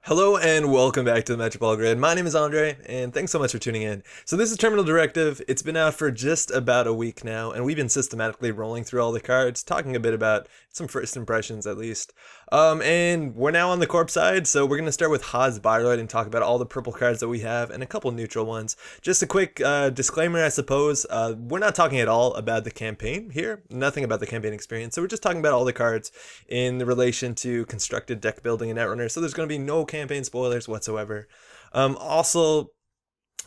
Hello and welcome back to the Metropolitan Grid. My name is Andre, and thanks so much for tuning in. So this is Terminal Directive. It's been out for just about a week now, and we've been systematically rolling through all the cards, talking a bit about some first impressions at least. And we're now on the corp side, so we're going to start with Haas-Bioroid and talk about all the purple cards that we have, and a couple neutral ones. Just a quick disclaimer, I suppose. We're not talking at all about the campaign here, nothing about the campaign experience, so we're just talking about all the cards in relation to constructed deck building and Netrunner, so there's going to be no campaign spoilers whatsoever. Also,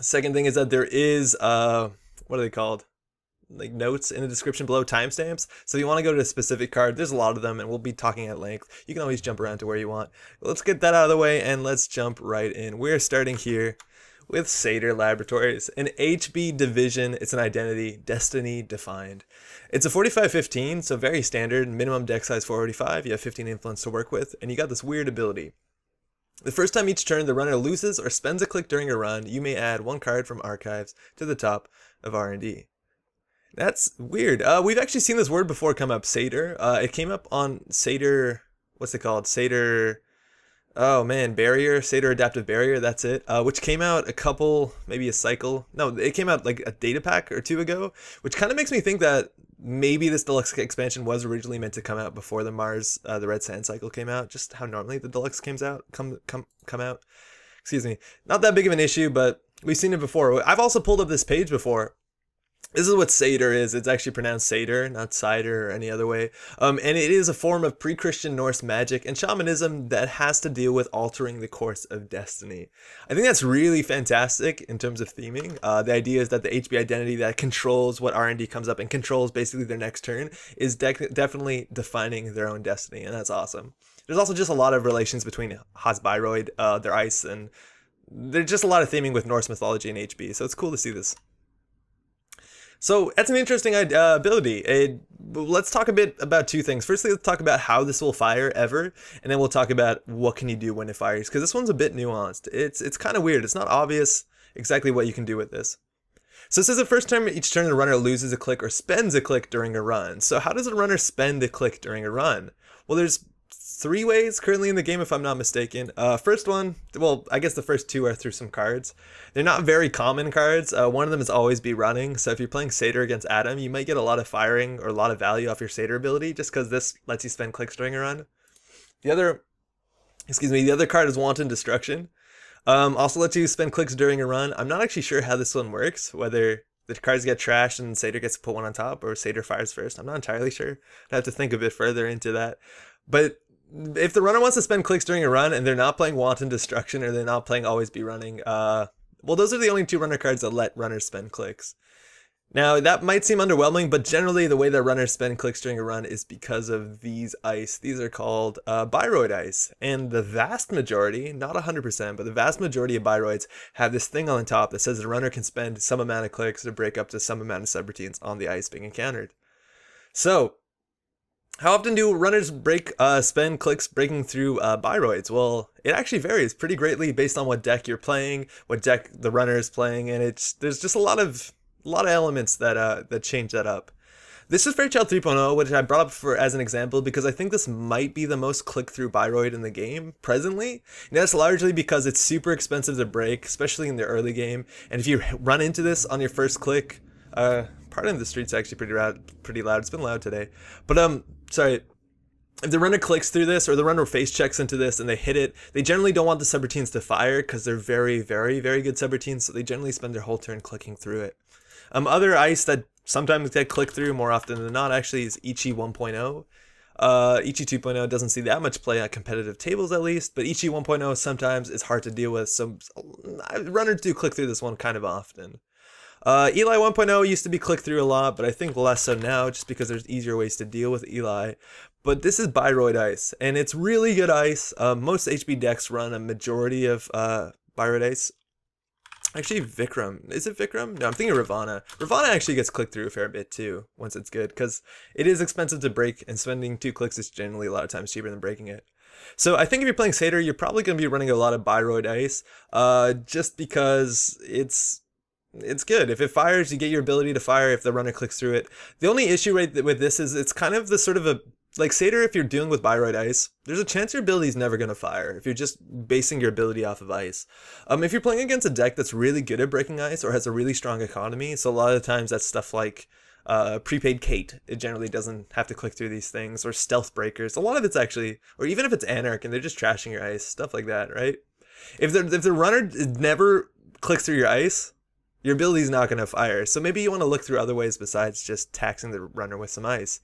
second thing is that there is what are they called, like notes in the description below, timestamps, so if you want to go to a specific card, there's a lot of them and we'll be talking at length. You can always jump around to where you want. Let's get that out of the way and let's jump right in. We're starting here with Seidr Laboratories, an HB division. It's an identity, destiny defined. It's a 45-15, so very standard, minimum deck size 445, you have 15 influence to work with, and you got this weird ability. The first time each turn the runner loses or spends a click during a run, you may add one card from archives to the top of R&D. That's weird. We've actually seen this word before come up, Seidr. It came up on Seidr, what's it called? Seidr, oh man, Barrier, Seidr Adaptive Barrier, that's it. Which came out a couple, maybe a cycle. No, it came out like a data pack or two ago, which kind of makes me think that maybe this deluxe expansion was originally meant to come out before the Mars, the Red Sand cycle came out, just how normally the deluxe comes out, come out. Excuse me. Not that big of an issue, but we've seen it before. I've also pulled up this page before. This is what Seidr is. It's actually pronounced Seidr, not cider or any other way. And it is a form of pre-Christian Norse magic and shamanism that has to deal with altering the course of destiny. I think that's really fantastic in terms of theming. The idea is that the HB identity that controls what R&D comes up and controls basically their next turn is definitely defining their own destiny, and that's awesome. There's also just a lot of relations between Haas-Bioroid, their ice, and there's just a lot of theming with Norse mythology and HB, so it's cool to see this. So that's an interesting ability. Let's talk a bit about two things. Firstly, let's talk about how this will fire ever, and then we'll talk about what can you do when it fires, because this one's a bit nuanced. It's kind of weird. It's not obvious exactly what you can do with this. So it says the first time each turn the runner loses a click or spends a click during a run. So how does a runner spend a click during a run? Well, there's three ways currently in the game, if I'm not mistaken. First one, well, I guess the first two are through some cards. They're not very common cards. One of them is always be running. So if you're playing Seidr against Adam, you might get a lot of firing or a lot of value off your Seidr ability just because this lets you spend clicks during a run. The other card is Wanton Destruction. Also lets you spend clicks during a run. I'm not actually sure how this one works, whether the cards get trashed and Seidr gets to put one on top or Seidr fires first. I'm not entirely sure. I have to think a bit further into that. But if the runner wants to spend clicks during a run and they're not playing Wanton Destruction or they're not playing Always Be Running, well, those are the only two runner cards that let runners spend clicks. Now, that might seem underwhelming, but generally the way that runners spend clicks during a run is because of these ice. These are called Bioroid ice. And the vast majority, not 100%, but the vast majority of Bioroids have this thing on the top that says the runner can spend some amount of clicks to break up to some amount of subroutines on the ice being encountered. So, how often do runners spend clicks breaking through Bioroids? Well, it actually varies pretty greatly based on what deck you're playing, what deck the runner is playing, and there's just a lot of elements that change that up. This is Fairchild 3.0, which I brought up as an example because I think this might be the most click-through Bioroid in the game presently. And that's largely because it's super expensive to break, especially in the early game. And if you run into this on your first click, pardon the street's actually pretty loud. It's been loud today, but sorry. If the runner clicks through this or the runner face checks into this and they hit it, they generally don't want the subroutines to fire because they're very, very, very good subroutines. So they generally spend their whole turn clicking through it. Other ice that sometimes get click through more often than not actually is Ichi 1.0. Ichi 2.0 doesn't see that much play on competitive tables at least, but Ichi 1.0 sometimes is hard to deal with. So runners do click through this one kind of often. Eli 1.0 used to be click through a lot, but I think less so now just because there's easier ways to deal with Eli. But this is Bioroid ice, and it's really good ice. Most HB decks run a majority of Bioroid ice. Actually, Vikram. Is it Vikram? No, I'm thinking Ravana. Ravana actually gets clicked through a fair bit too, once it's good, because it is expensive to break, and spending 2 clicks is generally a lot of times cheaper than breaking it. So I think if you're playing Seidr, you're probably going to be running a lot of Bioroid ice, just because it's good. If it fires, you get your ability to fire if the runner clicks through it. The only issue with this is it's kind of the sort of a like Seidr, if you're dealing with Bioroid ice, there's a chance your ability is never going to fire if you're just basing your ability off of ice. If you're playing against a deck that's really good at breaking ice or has a really strong economy, so a lot of times that's stuff like prepaid Kate, it generally doesn't have to click through these things, or stealth breakers. A lot of it's actually, or even if it's Anarch and they're just trashing your ice, stuff like that, right? If the runner never clicks through your ice, your ability is not going to fire. So maybe you want to look through other ways besides just taxing the runner with some ice.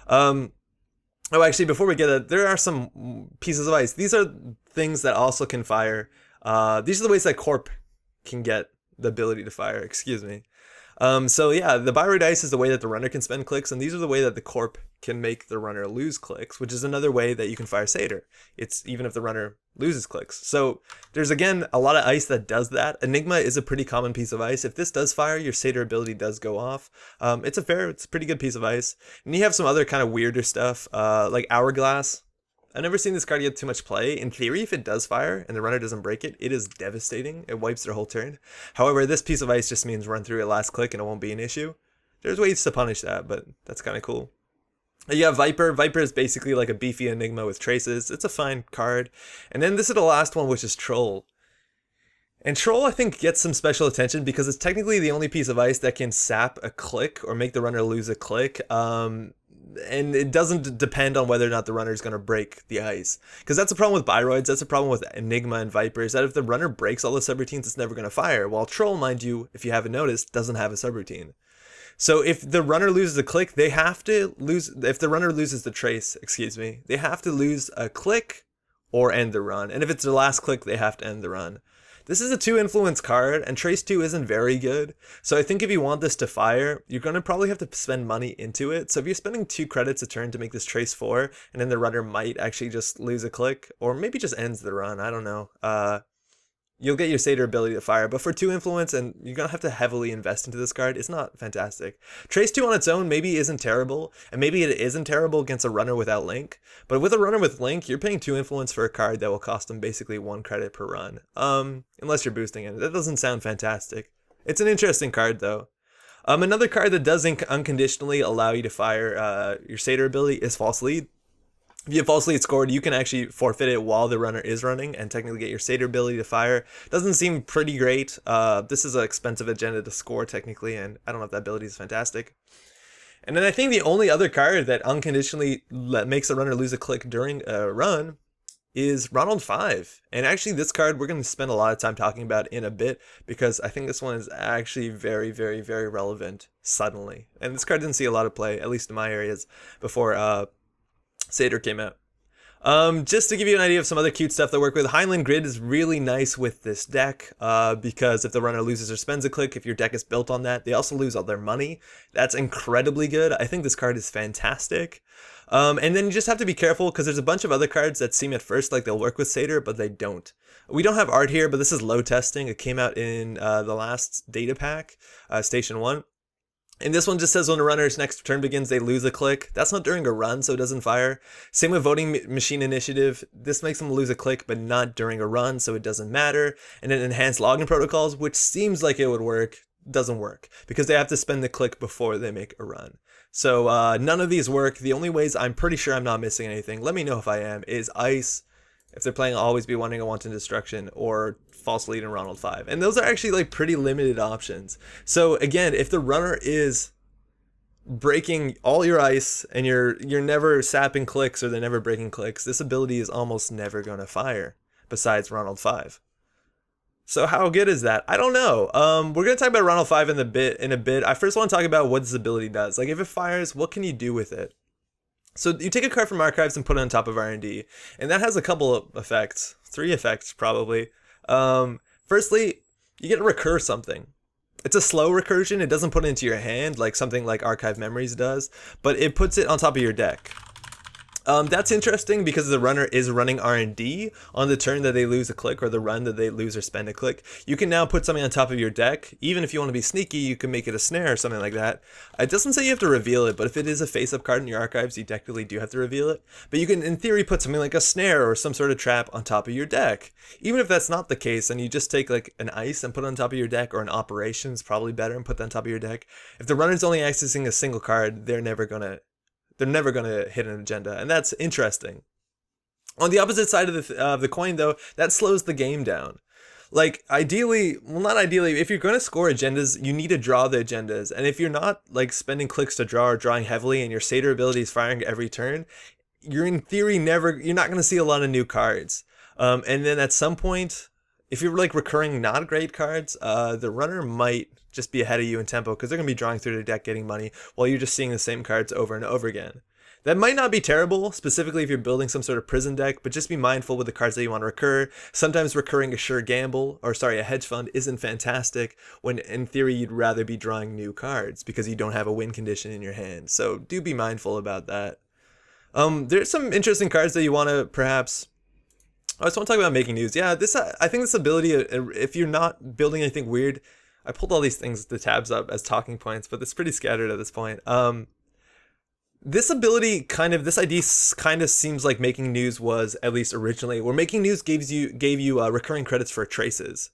Oh, actually, before we get it, there are some pieces of ice. These are things that also can fire. These are the ways that Corp can get the ability to fire, excuse me. So yeah, the Bioroid ice is the way that the runner can spend clicks, and these are the way that the Corp can make the runner lose clicks, which is another way that you can fire Seidr. It's even if the runner loses clicks. So there's, again, a lot of ice that does that. Enigma is a pretty common piece of ice. If this does fire, your Seidr ability does go off. It's a pretty good piece of ice. And you have some other kind of weirder stuff, like Hourglass. I've never seen this card get too much play. In theory, if it does fire and the runner doesn't break it, it is devastating. It wipes their whole turn. However, this piece of ice just means run through it last click and it won't be an issue. There's ways to punish that, but that's kind of cool. You have Viper. Viper is basically like a beefy Enigma with traces. It's a fine card. And then this is the last one, which is Troll. And Troll, I think, gets some special attention because it's technically the only piece of ice that can sap a click or make the runner lose a click. And it doesn't depend on whether or not the runner is going to break the ice. Because that's a problem with Bioroids, that's a problem with Enigma and Vipers, that if the runner breaks all the subroutines, it's never going to fire. While Troll, mind you, if you haven't noticed, doesn't have a subroutine. So if the runner loses a click, they have to lose, if the runner loses the trace, excuse me, they have to lose a click or end the run. And if it's the last click, they have to end the run. This is a 2 influence card, and Trace 2 isn't very good. So I think if you want this to fire, you're going to probably have to spend money into it. So if you're spending 2 credits a turn to make this Trace 4, and then the runner might actually just lose a click, or maybe just ends the run, I don't know. You'll get your Seidr ability to fire, but for 2 influence, and you're going to have to heavily invest into this card, it's not fantastic. Trace 2 on its own maybe isn't terrible, and maybe it isn't terrible against a runner without Link, but with a runner with Link, you're paying 2 influence for a card that will cost them basically 1 credit per run, unless you're boosting it. That doesn't sound fantastic. It's an interesting card, though. Another card that does unconditionally allow you to fire your Seidr ability is False Lead. If you have false lead scored, you can actually forfeit it while the runner is running and technically get your Seidr ability to fire. Doesn't seem pretty great. This is an expensive agenda to score technically, and I don't know if that ability is fantastic. And then I think the only other card that unconditionally makes a runner lose a click during a run is Ronald 5. And actually this card we're going to spend a lot of time talking about in a bit because I think this one is actually very, very, very relevant suddenly. And this card didn't see a lot of play, at least in my areas, before Seidr came out. Just to give you an idea of some other cute stuff that work with, Heinlein Grid is really nice with this deck because if the runner loses or spends a click, if your deck is built on that, they also lose all their money. That's incredibly good. I think this card is fantastic. And then you just have to be careful because there's a bunch of other cards that seem at first like they'll work with Seidr, but they don't. We don't have art here, but this is load testing. It came out in the last data pack, Station 1. And this one just says when a runner's next turn begins, they lose a click. That's not during a run, so it doesn't fire. Same with Voting Machine Initiative. This makes them lose a click, but not during a run, so it doesn't matter. And then Enhanced Login Protocols, which seems like it would work, doesn't work. Because they have to spend the click before they make a run. So none of these work. The only ways I'm pretty sure I'm not missing anything, let me know if I am, is Ice, if they're playing Always Be Wanting a Wanton Destruction, or False Lead and Ronald 5. And those are actually like pretty limited options. So again, if the runner is breaking all your ice and you're never sapping clicks or they're never breaking clicks, this ability is almost never going to fire besides Ronald 5. So how good is that? I don't know. We're going to talk about Ronald 5 in a bit. I first want to talk about what this ability does. Like if it fires, what can you do with it? So you take a card from Archives and put it on top of R&D, and that has a couple of effects, 3 effects probably. Firstly, you get to recur something. It's a slow recursion. It doesn't put it into your hand like something like Archive Memories does, but it puts it on top of your deck. That's interesting because the runner is running R&D on the turn that they lose a click or the run that they lose or spend a click. You can now put something on top of your deck. Even if you want to be sneaky, you can make it a snare or something like that. It doesn't say you have to reveal it, but if it is a face-up card in your archives, you technically do have to reveal it. But you can, in theory, put something like a snare or some sort of trap on top of your deck. Even if that's not the case, and you just take like an ice and put it on top of your deck, or an operations, probably better, and put that on top of your deck. If the runner's only accessing a single card, they're never going to they're never going to hit an agenda, and that's interesting. On the opposite side of the coin, though, that slows the game down. Like, ideally, well, not ideally, if you're going to score agendas, you need to draw the agendas. And if you're not, like, spending clicks to draw or drawing heavily and your Seidr ability is firing every turn, you're in theory you're not going to see a lot of new cards. And then at some point, if you're, like, recurring not great cards, the runner might just be ahead of you in tempo because they're going to be drawing through their deck getting money while you're just seeing the same cards over and over again. That might not be terrible, specifically if you're building some sort of prison deck, but just be mindful with the cards that you want to recur. Sometimes recurring a sure gamble, or sorry, a hedge fund isn't fantastic when in theory you'd rather be drawing new cards because you don't have a win condition in your hand. So do be mindful about that. There's some interesting cards that you want to perhaps... I just want to talk about making news. Yeah, I think this ability, if you're not building anything weird, I pulled all these things, the tabs up as talking points, but it's pretty scattered at this point. This ability this idea kind of seems like making news was, at least originally, where making news gave you recurring credits for traces.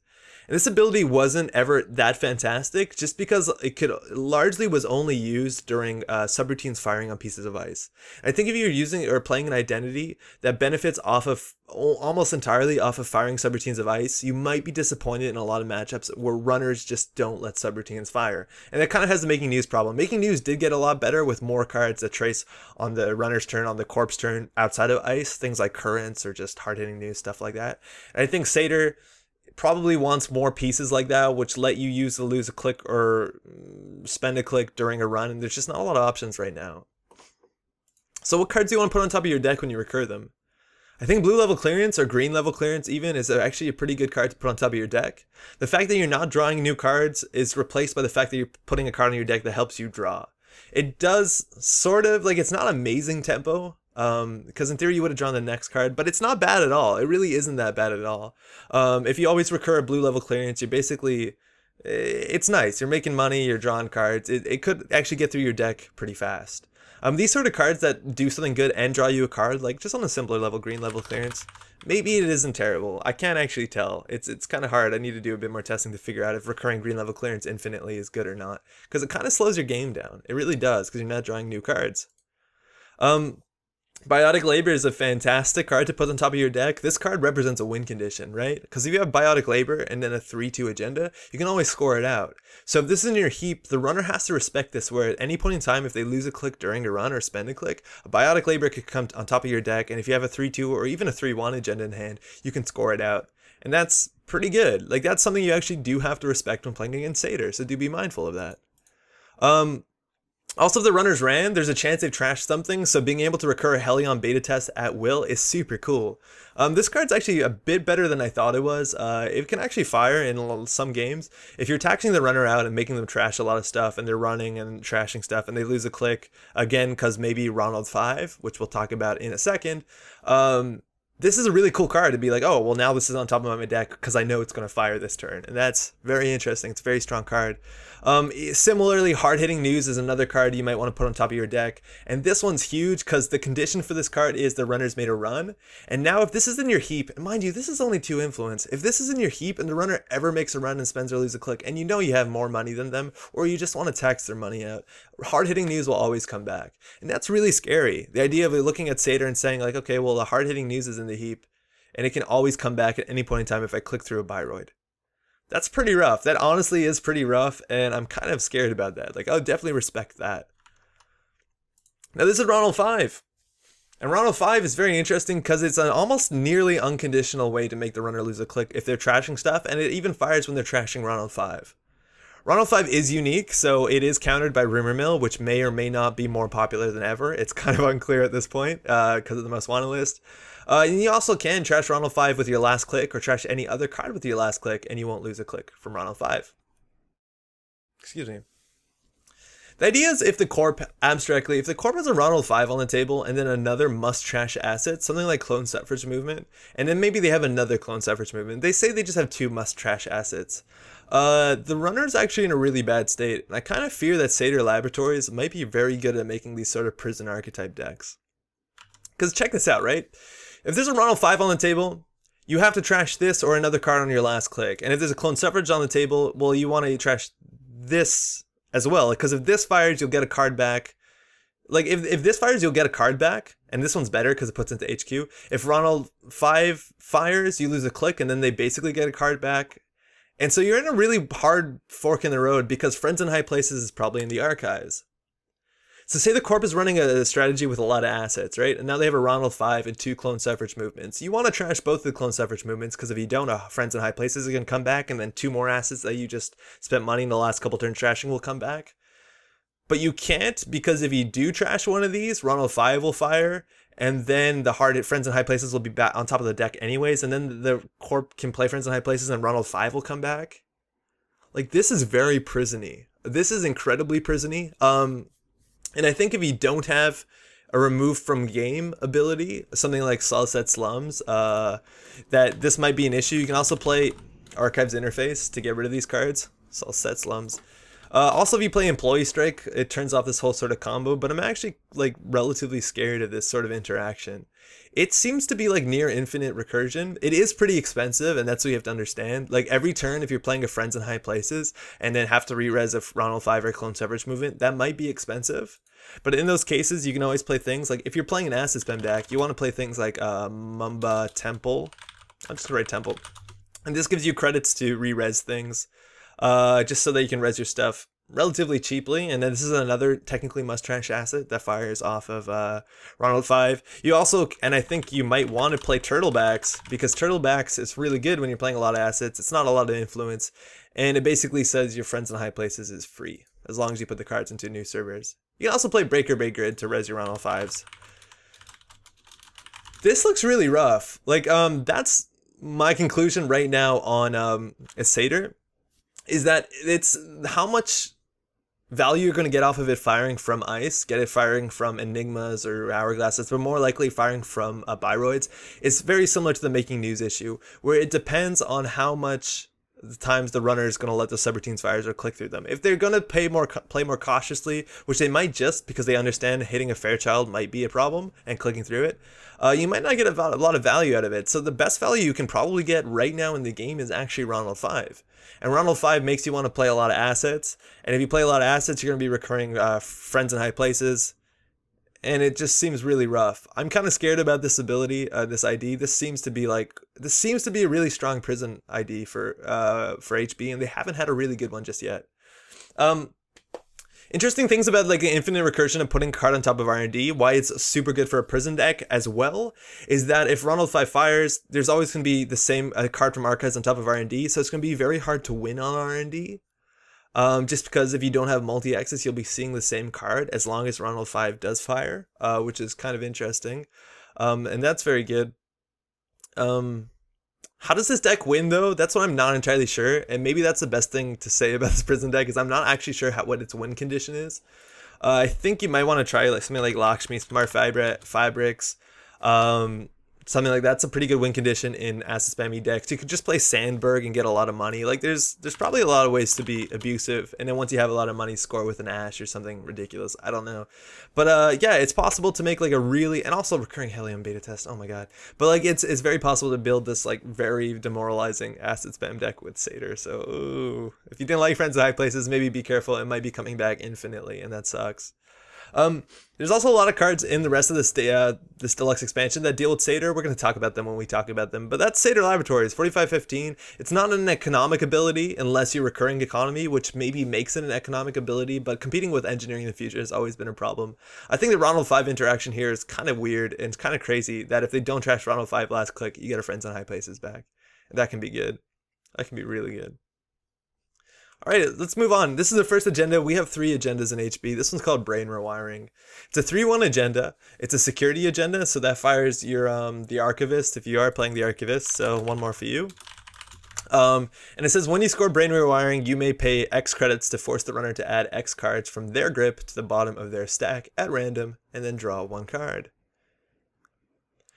And this ability wasn't ever that fantastic just because it largely was only used during subroutines firing on pieces of ice. And I think if you're using or playing an identity that benefits off of almost entirely off of firing subroutines of ice, you might be disappointed in a lot of matchups where runners just don't let subroutines fire. And that kind of has the making news problem. Making news did get a lot better with more cards that trace on the runner's turn, on the corpse turn outside of ice, things like currents or just hard-hitting news, stuff like that. And I think Seidr probably wants more pieces like that, which let you use the lose a click or spend a click during a run, and there's just not a lot of options right now. So what cards do you want to put on top of your deck when you recur them? I think blue level clearance or green level clearance even is actually a pretty good card to put on top of your deck. The fact that you're not drawing new cards is replaced by the fact that you're putting a card on your deck that helps you draw. It does sort of, like, it's not amazing tempo, because in theory you would have drawn the next card, but it's not bad at all. It really isn't that bad at all. If you always recur a blue level clearance, you're basically, it's nice. You're making money, you're drawing cards. It could actually get through your deck pretty fast. These sort of cards that do something good and draw you a card, like just on a simpler level, green level clearance, maybe it isn't terrible. I can't actually tell. It's kind of hard. I need to do a bit more testing to figure out if recurring green level clearance infinitely is good or not, because it kind of slows your game down. It really does, because you're not drawing new cards. Biotic Labor is a fantastic card to put on top of your deck. This card represents a win condition, right? Because if you have Biotic Labor and then a 3-2 agenda, you can always score it out. So if this is in your heap, the runner has to respect this, where at any point in time, if they lose a click during a run or spend a click, a Biotic Labor could come on top of your deck, and if you have a 3-2 or even a 3-1 agenda in hand, you can score it out. And that's pretty good. Like, that's something you actually do have to respect when playing against Seidr, so do be mindful of that. Also, if the runners ran, there's a chance they've trashed something, so being able to recur a Helion beta test at will is super cool. This card's actually a bit better than I thought it was. It can actually fire in some games. If you're taxing the runner out and making them trash a lot of stuff, and they're running and trashing stuff, and they lose a click, again, because maybe Ronald 5, which we'll talk about in a second, this is a really cool card to be like, oh, well, now this is on top of my deck because I know it's going to fire this turn. And that's very interesting. It's a very strong card. Similarly, hard-hitting news is another card you might want to put on top of your deck. And this one's huge because the condition for this card is the runner's made a run. And now if this is in your heap, and mind you, this is only 2 influence. If this is in your heap and the runner ever makes a run and spends or loses a click, and you know you have more money than them, or you just want to tax their money out, hard-hitting news will always come back. And that's really scary. The idea of looking at Seidr and saying like, okay, well, the hard-hitting news is in the heap, and it can always come back at any point in time if I click through a Bioroid. That's pretty rough. That honestly is pretty rough, and I'm kind of scared about that. Like, I'll definitely respect that. Now, this is Ronald 5. And Ronald 5 is very interesting because it's an almost nearly unconditional way to make the runner lose a click if they're trashing stuff, and it even fires when they're trashing Ronald 5. Ronald 5 is unique, so it is countered by Rumor Mill, which may or may not be more popular than ever. It's kind of unclear at this point because of the most wanted list. And you also can trash Ronald 5 with your last click, or trash any other card with your last click, and you won't lose a click from Ronald 5. Excuse me. The idea is if the corp, abstractly, if the corp has a Ronald 5 on the table and then another must-trash asset, something like Clone Suffrage Movement, and then maybe they have another Clone Suffrage Movement, they say they just have 2 must-trash assets. The runner's actually in a really bad state, and I kind of fear that Seidr Laboratories might be very good at making these sort of prison archetype decks. Because check this out, right? If there's a Ronald 5 on the table, you have to trash this or another card on your last click. And if there's a Clone Suffrage on the table, well, you want to trash this as well. Because if this fires, you'll get a card back. like if this fires, you'll get a card back, and this one's better because it puts into HQ. If Ronald 5 fires, you lose a click, and then they basically get a card back. And so you're in a really hard fork in the road because Friends in High Places is probably in the archives. So say the Corp is running a strategy with a lot of assets, right? And now they have a Ronald 5 and 2 clone suffrage movements. You want to trash both the clone suffrage movements because if you don't, Friends in High Places is going to come back, and then 2 more assets that you just spent money in the last couple turns trashing will come back. But you can't, because if you do trash one of these, Ronald 5 will fire, and then the hard hit Friends in High Places will be back on top of the deck anyways, and then the Corp can play Friends in High Places and Ronald 5 will come back. Like, this is very prison-y. This is incredibly prison-y. And I think if you don't have a remove from game ability, something like Solid Slums, that this might be an issue. You can also play Archives Interface to get rid of these cards. Solid Slums. Also, if you play Employee Strike, it turns off this whole sort of combo, but I'm actually like relatively scared of this sort of interaction. It seems to be like near infinite recursion. It is pretty expensive, and that's what you have to understand. Like every turn, if you're playing a Friends in High Places and then have to re-res a Ronald 5 or clone suffrage movement, that might be expensive. But in those cases, you can always play things like, if you're playing an asset spam deck, you want to play things like Mamba Temple. I'll just write Temple. And this gives you credits to re-res things, just so that you can res your stuff relatively cheaply. And then this is another technically must trash asset that fires off of Ronald 5. You also, and I think you might want to play Turtlebacks, because Turtlebacks is really good when you're playing a lot of assets. It's not a lot of influence, and it basically says your Friends in High Places is free as long as you put the cards into new servers. You can also play Breaker Bay Grid to res your Ronald 5s. This looks really rough. Like, that's my conclusion right now on Seidr, is that it's how much value you're going to get off of it firing from ice, get it firing from enigmas or hourglasses, but more likely firing from Bioroids. It's very similar to the Making News issue, where it depends on how much the times the runner is going to let the subroutines fires or click through them. If they're going to play more cautiously, which they might just because they understand hitting a Fairchild might be a problem and clicking through it, you might not get a lot of value out of it. So the best value you can probably get right now in the game is actually Ronald 5. And Ronald 5 makes you want to play a lot of assets. And if you play a lot of assets, you're going to be recurring Friends in High Places. And it just seems really rough. I'm kind of scared about this ability, this ID. This seems to be a really strong prison ID for HB, and they haven't had a really good one just yet. Interesting things about like the infinite recursion of putting a card on top of R&D, why it's super good for a prison deck as well, is that if Ronald 5 fires, there's always going to be the same card from Archives on top of R&D, so it's going to be very hard to win on R&D. Just because if you don't have multi-access, you'll be seeing the same card as long as Ronald 5 does fire, which is kind of interesting. And that's very good. How does this deck win, though? That's what I'm not entirely sure, and maybe that's the best thing to say about this prison deck, is I'm not actually sure what its win condition is. I think you might want to try like something like Lakshmi, Smart Fabrics, something like that's a pretty good win condition in asset spammy decks. You could just play Sandberg and get a lot of money. Like there's probably a lot of ways to be abusive, and then once you have a lot of money, score with an Ash or something ridiculous. I don't know, but yeah, it's possible to make like a really, and also recurring Helium beta test. Oh my god! But like it's very possible to build this like very demoralizing asset spam deck with Seidr. So ooh, if you didn't like Friends in High Places, maybe be careful. It might be coming back infinitely, and that sucks. There's also a lot of cards in the rest of this deluxe expansion that deal with Seidr. We're going to talk about them when we talk about them, but that's Seidr Laboratories, 4515. It's not an economic ability unless you're recurring economy, which maybe makes it an economic ability, but competing with engineering in the future has always been a problem. I think the Ronald 5 interaction here is kind of weird, and it's kind of crazy that if they don't trash Ronald 5 last click, you get a Friends in High Places back. And that can be good. That can be really good. All right, let's move on. This is the first agenda. We have 3 agendas in HB. This one's called Brain Rewiring. It's a 3-1 agenda. It's a security agenda, so that fires your the Archivist if you are playing the Archivist. So one more for you. And it says when you score Brain Rewiring, you may pay X credits to force the runner to add X cards from their grip to the bottom of their stack at random, and then draw 1 card.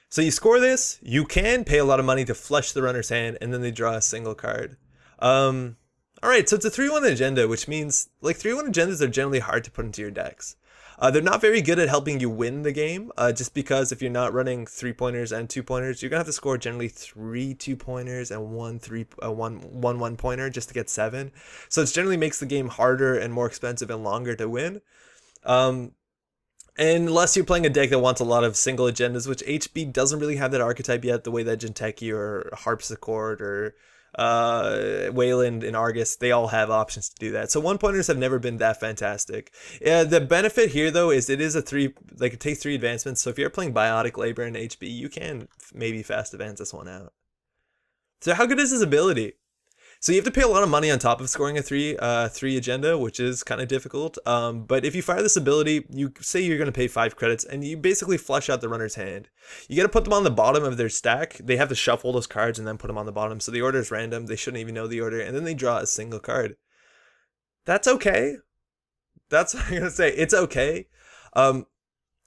So you score this. You can pay a lot of money to flush the runner's hand, and then they draw a single card. Alright, so it's a 3-1 agenda, which means, like, 3-1 agendas are generally hard to put into your decks. They're not very good at helping you win the game, just because if you're not running 3-pointers and 2-pointers, you're going to have to score generally 3 2-pointers and 1 1-pointer just to get 7. So it generally makes the game harder and more expensive and longer to win. Unless you're playing a deck that wants a lot of single agendas, which HB doesn't really have that archetype yet, the way that Jinteki or Harpsichord or Wayland and Argus, they all have options to do that. So one pointers have never been that fantastic. The benefit here though is it is a it takes 3 advancements. So if you're playing Biotic Labor in HB, you can maybe fast advance this one out. So how good is his ability? So you have to pay a lot of money on top of scoring a 3 agenda, which is kind of difficult. But if you fire this ability, you say you're going to pay 5 credits, and you basically flush out the runner's hand. You got to put them on the bottom of their stack. They have to shuffle those cards and then put them on the bottom. So the order is random. They shouldn't even know the order, and then they draw a single card. That's okay. That's what I'm going to say. It's okay.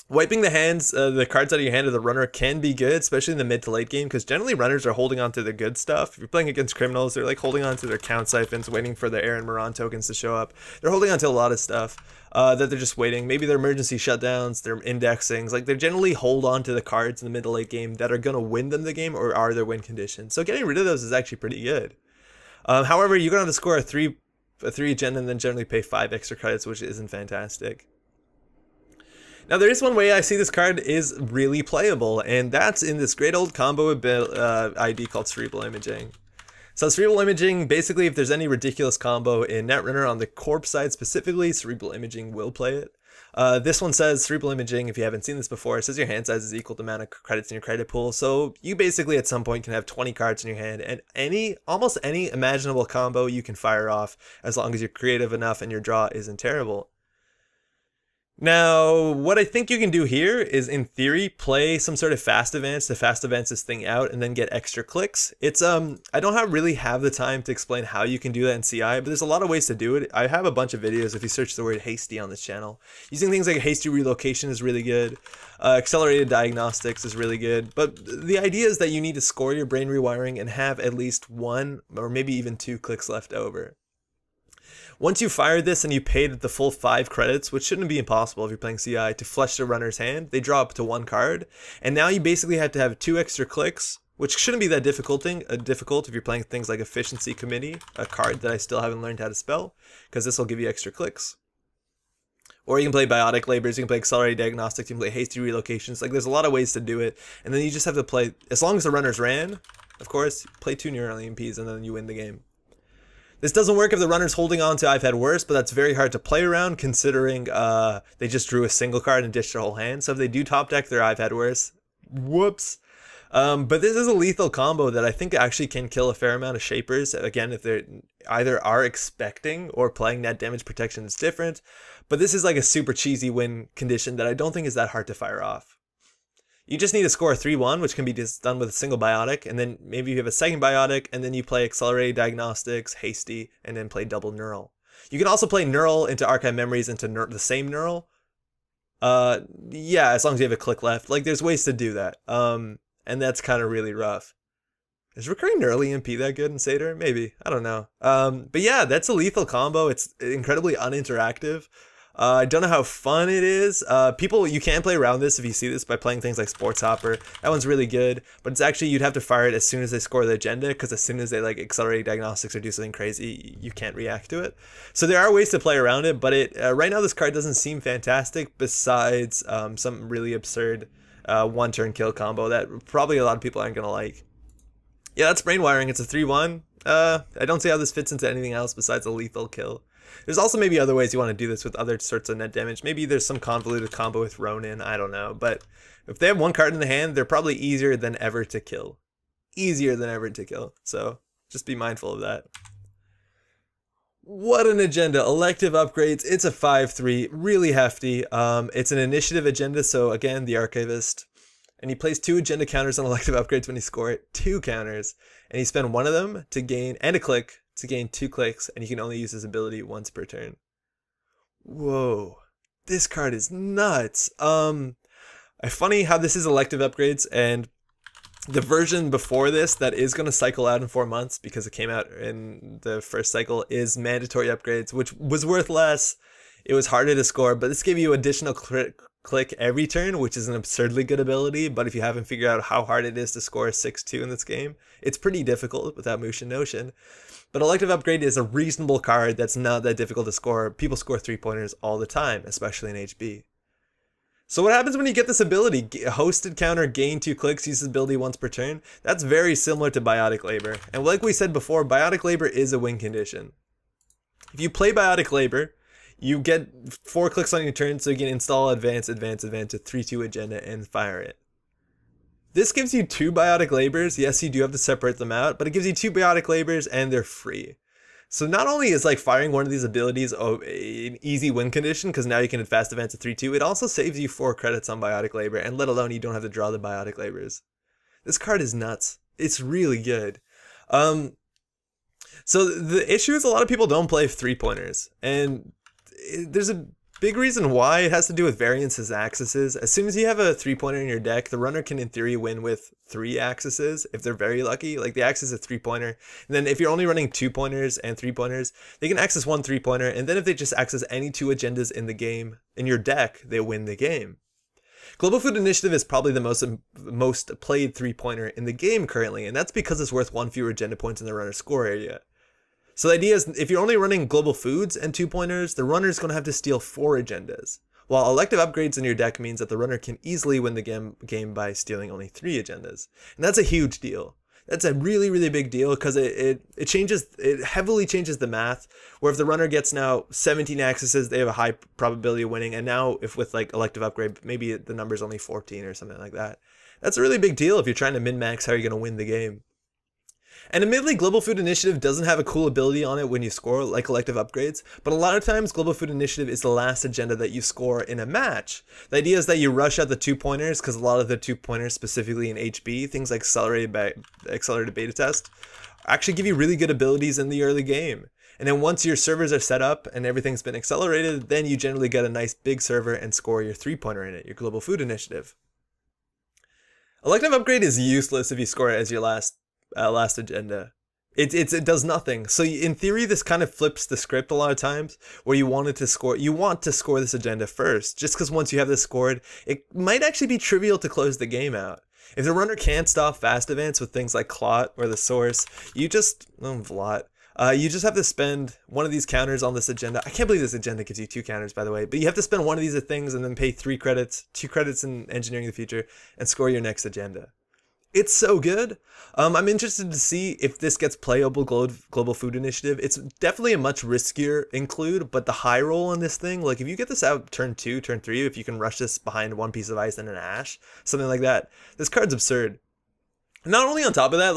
Wiping the hands, the cards out of your hand of the runner can be good, especially in the mid to late game, because generally runners are holding on to the good stuff. If you're playing against criminals, they're like holding on to their count siphons, waiting for the Aaron Moran tokens to show up. They're holding on to a lot of stuff that they're just waiting. Maybe their emergency shutdowns, their indexings. Like, they generally hold on to the cards in the mid to late game that are going to win them the game or are their win conditions. So getting rid of those is actually pretty good. However, you're going to have to score a 3 agenda and then generally pay 5 extra credits, which isn't fantastic. Now, there is one way I see this card is really playable, and that's in this great old combo ID called Cerebral Imaging. So Cerebral Imaging, basically, if there's any ridiculous combo in Netrunner on the corpse side specifically, Cerebral Imaging will play it. This one says Cerebral Imaging, if you haven't seen this before, it says your hand size is equal to the amount of credits in your credit pool. So you basically at some point can have 20 cards in your hand, and almost any imaginable combo you can fire off as long as you're creative enough and your draw isn't terrible. Now, what I think you can do here is, in theory, play some sort of fast advance to fast advance this thing out and then get extra clicks. It's, I don't really have the time to explain how you can do that in CI, but there's a lot of ways to do it. I have a bunch of videos if you search the word hasty on this channel. Using things like hasty relocation is really good. Accelerated diagnostics is really good. But the idea is that you need to score your brain rewiring and have at least 1 or maybe even 2 clicks left over. Once you fire this and you paid the full 5 credits, which shouldn't be impossible if you're playing CI, to flush the runner's hand, they draw up to 1 card. And now you basically have to have 2 extra clicks, which shouldn't be that difficult if you're playing things like Efficiency Committee, a card that I still haven't learned how to spell, because this will give you extra clicks. Or you can play Biotic Labors, you can play Accelerated Diagnostics, you can play Hasty Relocations. Like, there's a lot of ways to do it. And then you just have to play, as long as the runner's ran, of course, play 2 neural EMPs and then you win the game. This doesn't work if the runner's holding on to I've had worse, but that's very hard to play around considering they just drew a single card and ditched their whole hand. So if they do top deck their I've had worse, whoops. But this is a lethal combo that I think actually can kill a fair amount of shapers. Again, if they're either are expecting or playing net damage protection is different. But this is like a super cheesy win condition that I don't think is that hard to fire off. You just need to score a 3-1, which can be just done with a single biotic, and then maybe you have a second biotic, and then you play Accelerated Diagnostics, Hasty, and then play double Neural. You can also play Neural into Archive Memories into the same Neural. Yeah, as long as you have a click left. Like, there's ways to do that. And that's kind of really rough. Is Recurring Neural EMP that good in Seidr? Maybe. I don't know. But yeah, that's a lethal combo. It's incredibly uninteractive. I don't know how fun it is. You can play around this if you see this by playing things like Sports Hopper. That one's really good, but it's actually, you'd have to fire it as soon as they score the agenda, because as soon as they like accelerate diagnostics or do something crazy, you can't react to it. So there are ways to play around it, but right now this card doesn't seem fantastic besides some really absurd one-turn kill combo that probably a lot of people aren't going to like. Yeah, that's Brain Wiring. It's a 3-1. I don't see how this fits into anything else besides a lethal kill. There's also maybe other ways you want to do this with other sorts of net damage. Maybe there's some convoluted combo with Ronin, I don't know. But if they have 1 card in the hand, they're probably easier than ever to kill. Easier than ever to kill. So just be mindful of that. What an agenda. Elective Upgrades. It's a 5-3. Really hefty. It's an initiative agenda, so again, the Archivist. And he plays 2 agenda counters on Elective Upgrades when he score it. 2 counters. And he spent 1 of them to gain, and a click, to gain 2 clicks, and he can only use his ability once per turn. Whoa, this card is nuts. Funny how this is Elective Upgrades, and the version before this that is going to cycle out in 4 months because it came out in the first cycle is Mandatory Upgrades, which was worth less. It was harder to score, but this gave you additional click every turn, which is an absurdly good ability. But if you haven't figured out how hard it is to score a 6-2 in this game, it's pretty difficult without Mushin Notion. But Elective Upgrade is a reasonable card that's not that difficult to score. People score 3-pointers all the time, especially in HB. So what happens when you get this ability? Hosted counter gain 2 clicks, uses ability once per turn. That's very similar to Biotic Labor. And like we said before, Biotic Labor is a win condition. If you play Biotic Labor, you get 4 clicks on your turn, so you can install advance, advance, advance, a 3-2 agenda and fire it. This gives you 2 Biotic Labors. Yes, you do have to separate them out, but it gives you 2 Biotic Labors and they're free. So not only is like firing one of these abilities an easy win condition, because now you can fast advance a 3-2, it also saves you 4 credits on Biotic Labor, and let alone you don't have to draw the Biotic Labors. This card is nuts. It's really good. So the issue is a lot of people don't play 3-pointers, and there's a big reason why. It has to do with variances axes. As soon as you have a 3-pointer in your deck, the runner can in theory win with 3 axes if they're very lucky. Like the axis is a 3-pointer, and then if you're only running 2-pointers and 3-pointers, they can access 1 3-pointer, and then if they just access any 2 agendas in the game in your deck, they win the game. Global Food Initiative is probably the most played 3-pointer in the game currently, and that's because it's worth 1 fewer agenda points in the runner's score area. So the idea is, if you're only running global foods and 2-pointers, the runner's going to have to steal 4 agendas. While elective upgrades in your deck means that the runner can easily win the game by stealing only 3 agendas. And that's a huge deal. That's a really, really big deal, because it heavily changes the math, where if the runner gets now 17 accesses, they have a high probability of winning. And now if with like elective upgrade, maybe the number's only 14 or something like that. That's a really big deal if you're trying to min-max how you're going to win the game. And admittedly, Global Food Initiative doesn't have a cool ability on it when you score, like elective upgrades, but a lot of times Global Food Initiative is the last agenda that you score in a match. The idea is that you rush out the 2-pointers, because a lot of the 2-pointers, specifically in HB, things like accelerated beta test, actually give you really good abilities in the early game. And then once your servers are set up and everything's been accelerated, then you generally get a nice big server and score your 3-pointer in it, your Global Food Initiative. Elective Upgrade is useless if you score it as your last agenda. It does nothing. So in theory, this kind of flips the script a lot of times, where you want to score this agenda first, just because once you have this scored, it might actually be trivial to close the game out. If the runner can't stop fast advance with things like Clot or the Source, you just you just have to spend one of these counters on this agenda. I can't believe this agenda gives you 2 counters, by the way, but you have to spend one of these things and then pay 3 credits, 2 credits in Engineering the Future, and score your next agenda. It's so good. I'm interested to see if this gets playable Global Food Initiative. It's definitely a much riskier include, but the high roll on this thing, like if you get this out turn 2, turn 3, if you can rush this behind 1 piece of ice and an ash, something like that, this card's absurd. Not only on top of that,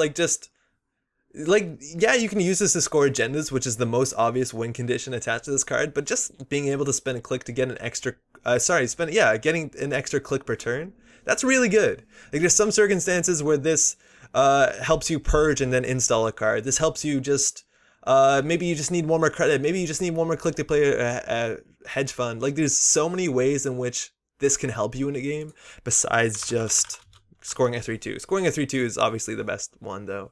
yeah, you can use this to score agendas, which is the most obvious win condition attached to this card, but just being able to spend a click to get an extra, getting an extra click per turn, that's really good. Like there's some circumstances where this helps you purge and then install a card. This helps you just, maybe you just need 1 more credit. Maybe you just need 1 more click to play a hedge fund. Like there's so many ways in which this can help you in a game besides just scoring a 3-2. Scoring a 3-2 is obviously the best one though.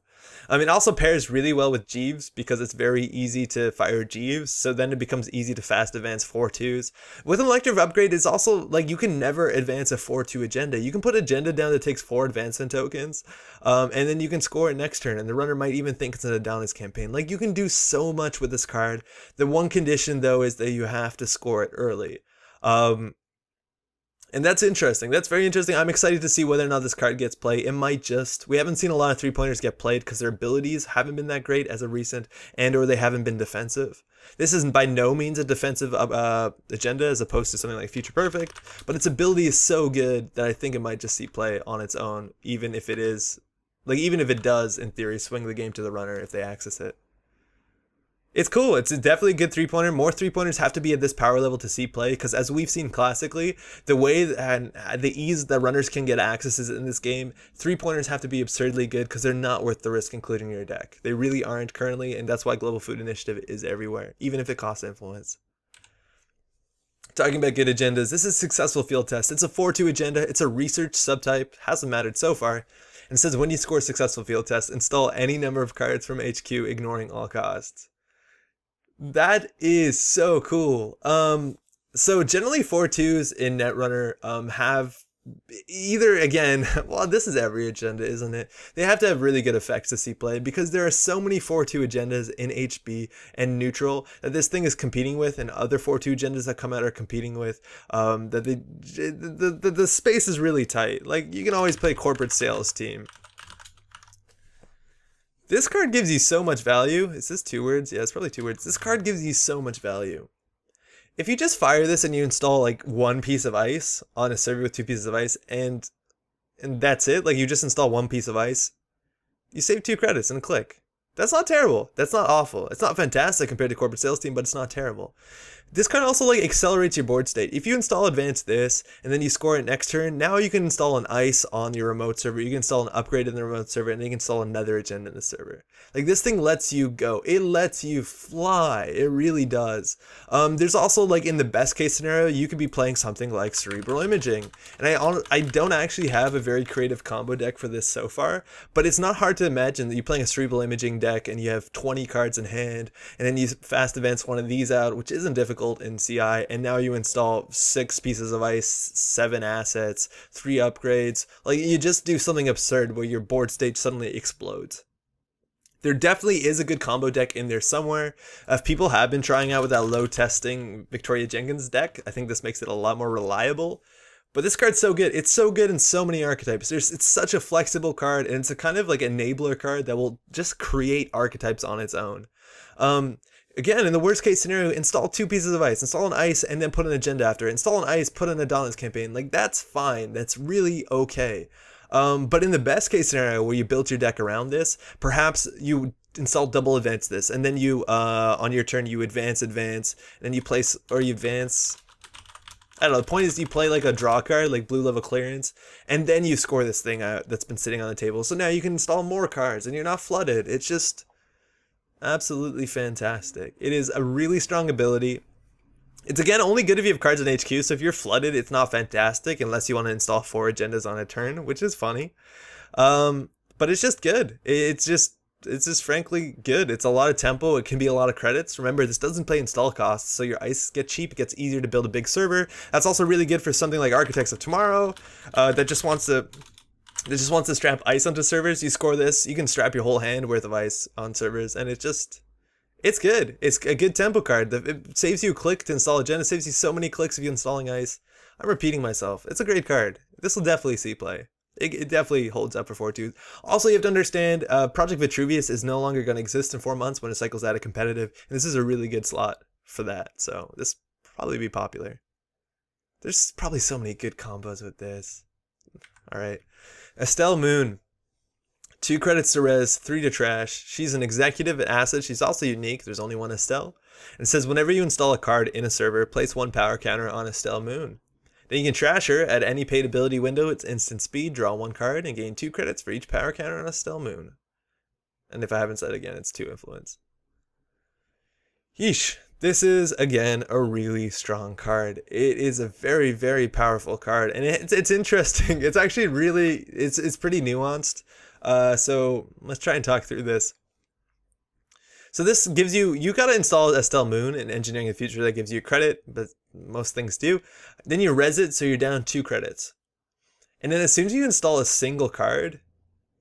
It also pairs really well with Jeeves because it's very easy to fire Jeeves, so then it becomes easy to fast advance 4-2s. With an Elective Upgrade, it's also like you can never advance a 4-2 agenda. You can put agenda down that takes 4 advancement tokens, and then you can score it next turn, and the runner might even think it's a down his campaign. Like you can do so much with this card. The one condition though is that you have to score it early. And that's interesting. That's very interesting. I'm excited to see whether or not this card gets played. It might just. We haven't seen a lot of 3-pointers get played because their abilities haven't been that great as of recent, and or they haven't been defensive. This is by no means a defensive agenda as opposed to something like Future Perfect, but its ability is so good that I think it might just see play on its own, even if it does, in theory, swing the game to the runner if they access it. It's cool. It's definitely a good 3-pointer. More 3-pointers have to be at this power level to see play, because as we've seen classically, the way and the ease that runners can get accesses in this game, 3-pointers have to be absurdly good because they're not worth the risk including your deck. They really aren't currently, and that's why Global Food Initiative is everywhere, even if it costs influence. Talking about good agendas, this is Successful Field Test. It's a 4-2 agenda. It's a research subtype. Hasn't mattered so far. And says when you score Successful Field Test, install any number of cards from HQ, ignoring all costs. That is so cool. So generally 4-2s in Netrunner have either, again, well, this is every agenda, isn't it? They have to have really good effects to see play, because there are so many 4-2 agendas in HB and neutral that this thing is competing with, and other 4-2 agendas that come out are competing with, that the space is really tight. Like, you can always play corporate sales team. This card gives you so much value. Is this 2 words? Yeah, it's probably 2 words. This card gives you so much value. If you just fire this and you install like 1 piece of ice on a server with 2 pieces of ice, and that's it, like you just install 1 piece of ice, you save 2 credits in a click. That's not terrible. That's not awful. It's not fantastic compared to corporate sales team, but it's not terrible. This card also like accelerates your board state. If you install advance this and then you score it next turn, now you can install an ice on your remote server. You can install an upgrade in the remote server, and then you can install another agenda in the server. Like, this thing lets you go. It lets you fly. It really does. There's also, like, in the best case scenario, you could be playing something like Cerebral Imaging. And I don't actually have a very creative combo deck for this so far, but it's not hard to imagine that you're playing a Cerebral Imaging deck and you have 20 cards in hand, and then you fast advance one of these out, which isn't difficult in CI, and now you install 6 pieces of ice, 7 assets, 3 upgrades. Like, you just do something absurd where your board state suddenly explodes. There definitely is a good combo deck in there somewhere. If people have been trying out with that low testing Victoria Jenkins deck, I think this makes it a lot more reliable. But this card's so good. It's so good in so many archetypes. It's such a flexible card, and it's a kind of like enabler card that will just create archetypes on its own. Again, in the worst case scenario, install 2 pieces of ice, install an ice, and then put an agenda after it. Install an ice, put an Adonis campaign. Like, that's fine. That's really okay. But in the best case scenario where you built your deck around this, perhaps you install double advance this, and then you, on your turn, you advance, and then you place, or you advance. I don't know, the point is you play like a draw card, like blue level clearance, and then you score this thing out that's been sitting on the table. So now you can install more cards, and you're not flooded. It's just absolutely fantastic. It is a really strong ability. It's, again, only good if you have cards in HQ, so if you're flooded, it's not fantastic unless you want to install 4 agendas on a turn, which is funny. But it's just good. It's just frankly good. It's a lot of tempo. It can be a lot of credits. Remember, this doesn't play install costs, so your ice get cheap. It gets easier to build a big server. That's also really good for something like Architects of Tomorrow, that just wants to strap ice onto servers. You score this, you can strap your whole hand worth of ice on servers, and it's good. It's a good tempo card. It saves you a click to install agenda. It saves you so many clicks if you're installing ice. I'm repeating myself. It's a great card. This will definitely see play. It definitely holds up for 4-2. Also, you have to understand, Project Vitruvius is no longer going to exist in 4 months when it cycles out of competitive, and this is a really good slot for that, so this will probably be popular. There's probably so many good combos with this. Alright. Estelle Moon. 2 credits to res, 3 to trash. She's an executive asset. She's also unique. There's only one Estelle. And it says, whenever you install a card in a server, place 1 power counter on Estelle Moon. Then you can trash her at any paid ability window. It's instant speed, draw 1 card, and gain 2 credits for each power counter on Estelle Moon. And if I haven't said it again, it's 2 influence. Yeesh. This is, again, a really strong card. It is a very, very powerful card, and it's interesting. It's actually really, it's pretty nuanced. So let's try and talk through this. So this gives you gotta install Estelle Moon in Engineering the Future. That gives you credit, but most things do. Then you res it, so you're down 2 credits. And then as soon as you install a single card,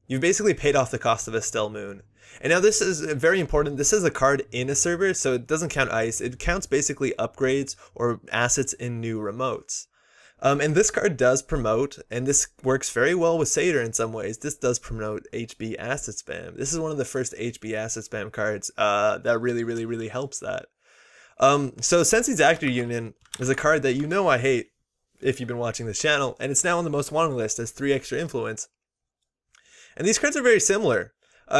you've basically paid off the cost of Estelle Moon. And now this is very important. This is a card in a server, so it doesn't count ice. It counts basically upgrades or assets in new remotes. And this card does promote, and this works very well with Seidr in some ways. This does promote HB asset spam. This is one of the first HB asset spam cards that really helps that. So Sensei's Actor Union is a card that you know I hate if you've been watching this channel, and it's now on the most wanted list as 3 extra influence. And these cards are very similar.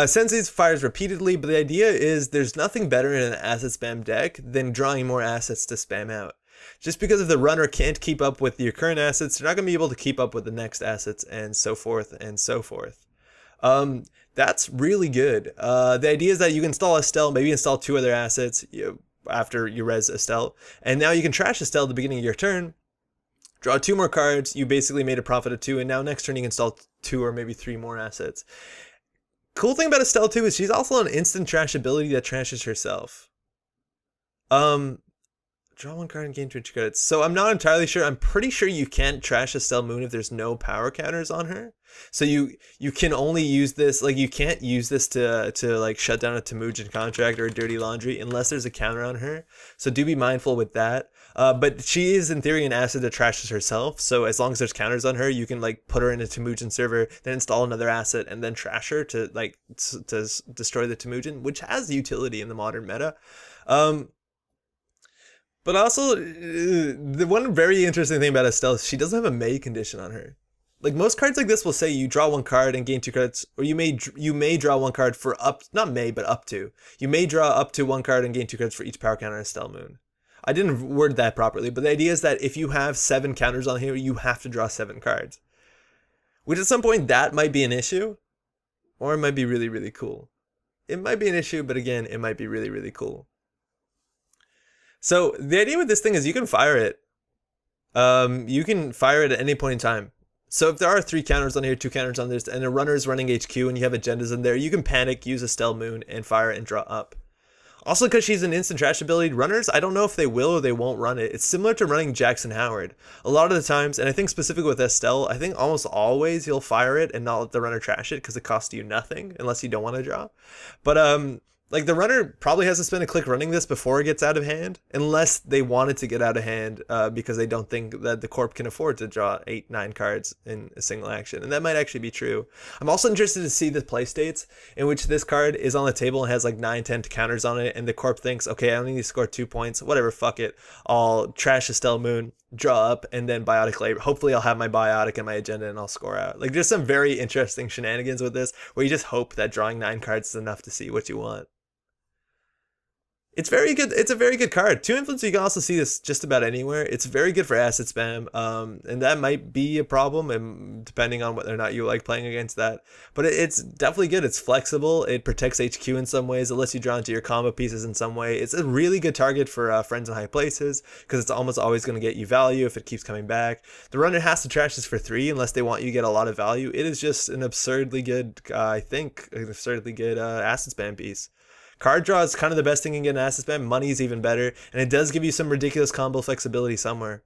Sensei's fires repeatedly, but the idea is there's nothing better in an asset spam deck than drawing more assets to spam out. Just because if the runner can't keep up with your current assets, they're not going to be able to keep up with the next assets, and so forth and so forth. That's really good. The idea is that you can install Estelle, maybe install 2 other assets after you res Estelle, and now you can trash Estelle at the beginning of your turn, draw 2 more cards, you basically made a profit of 2, and now next turn you can install 2 or maybe 3 more assets. Cool thing about Estelle too is she's also an instant trash ability that trashes herself. Draw one card and gain 2 credits. So I'm not entirely sure. I'm pretty sure you can't trash Estelle Moon if there's no power counters on her. So you can only use this, like you can't use this to like shut down a Temujin contract or a Dirty Laundry unless there's a counter on her. So do be mindful with that. But she is in theory an asset that trashes herself. So as long as there's counters on her, you can like put her in a Temujin server, then install another asset and then trash her to like to destroy the Temujin, which has utility in the modern meta. But also, the one very interesting thing about Estelle is she doesn't have a May condition on her. Like most cards like this will say you draw 1 card and gain 2 credits, or you may draw 1 card for up, not may, but up to. You may draw up to 1 card and gain 2 credits for each power counter on Estelle Moon. I didn't word that properly, but the idea is that if you have 7 counters on here, you have to draw 7 cards. Which at some point that might be an issue, or it might be really, really cool. It might be an issue, but again, it might be really, really cool. So the idea with this thing is you can fire it. You can fire it at any point in time. So if there are 3 counters on here, 2 counters on this, and a runner is running HQ and you have agendas in there, you can panic, use Estelle Moon, and fire it and draw up. Also, because she's an instant trash ability, runners, I don't know if they will or they won't run it. It's similar to running Jackson Howard. A lot of the times, and I think specifically with Estelle, I think almost always you'll fire it and not let the runner trash it because it costs you nothing unless you don't want to draw. But like the runner probably has to spend a click running this before it gets out of hand, unless they want it to get out of hand because they don't think that the corp can afford to draw 8, 9 cards in a single action. And that might actually be true. I'm also interested to see the play states in which this card is on the table and has like 9, 10 counters on it, and the corp thinks, okay, I only need to score 2 points, whatever, fuck it. I'll trash Estelle Moon, draw up, and then biotic labor. Hopefully I'll have my biotic and my agenda and I'll score out. Like there's some very interesting shenanigans with this where you just hope that drawing 9 cards is enough to see what you want. It's very good. It's a very good card. 2 influence, you can also see this just about anywhere. It's very good for asset spam, and that might be a problem, and depending on whether or not you like playing against that. But it's definitely good. It's flexible. It protects HQ in some ways. It lets you draw into your combo pieces in some way. It's a really good target for friends in high places because it's almost always going to get you value if it keeps coming back. The runner has to trash this for 3 unless they want you to get a lot of value. It is just an absurdly good, I think, an absurdly good asset spam piece. Card draw is kind of the best thing you can get in asset spam. Money is even better, and it does give you some ridiculous combo flexibility somewhere.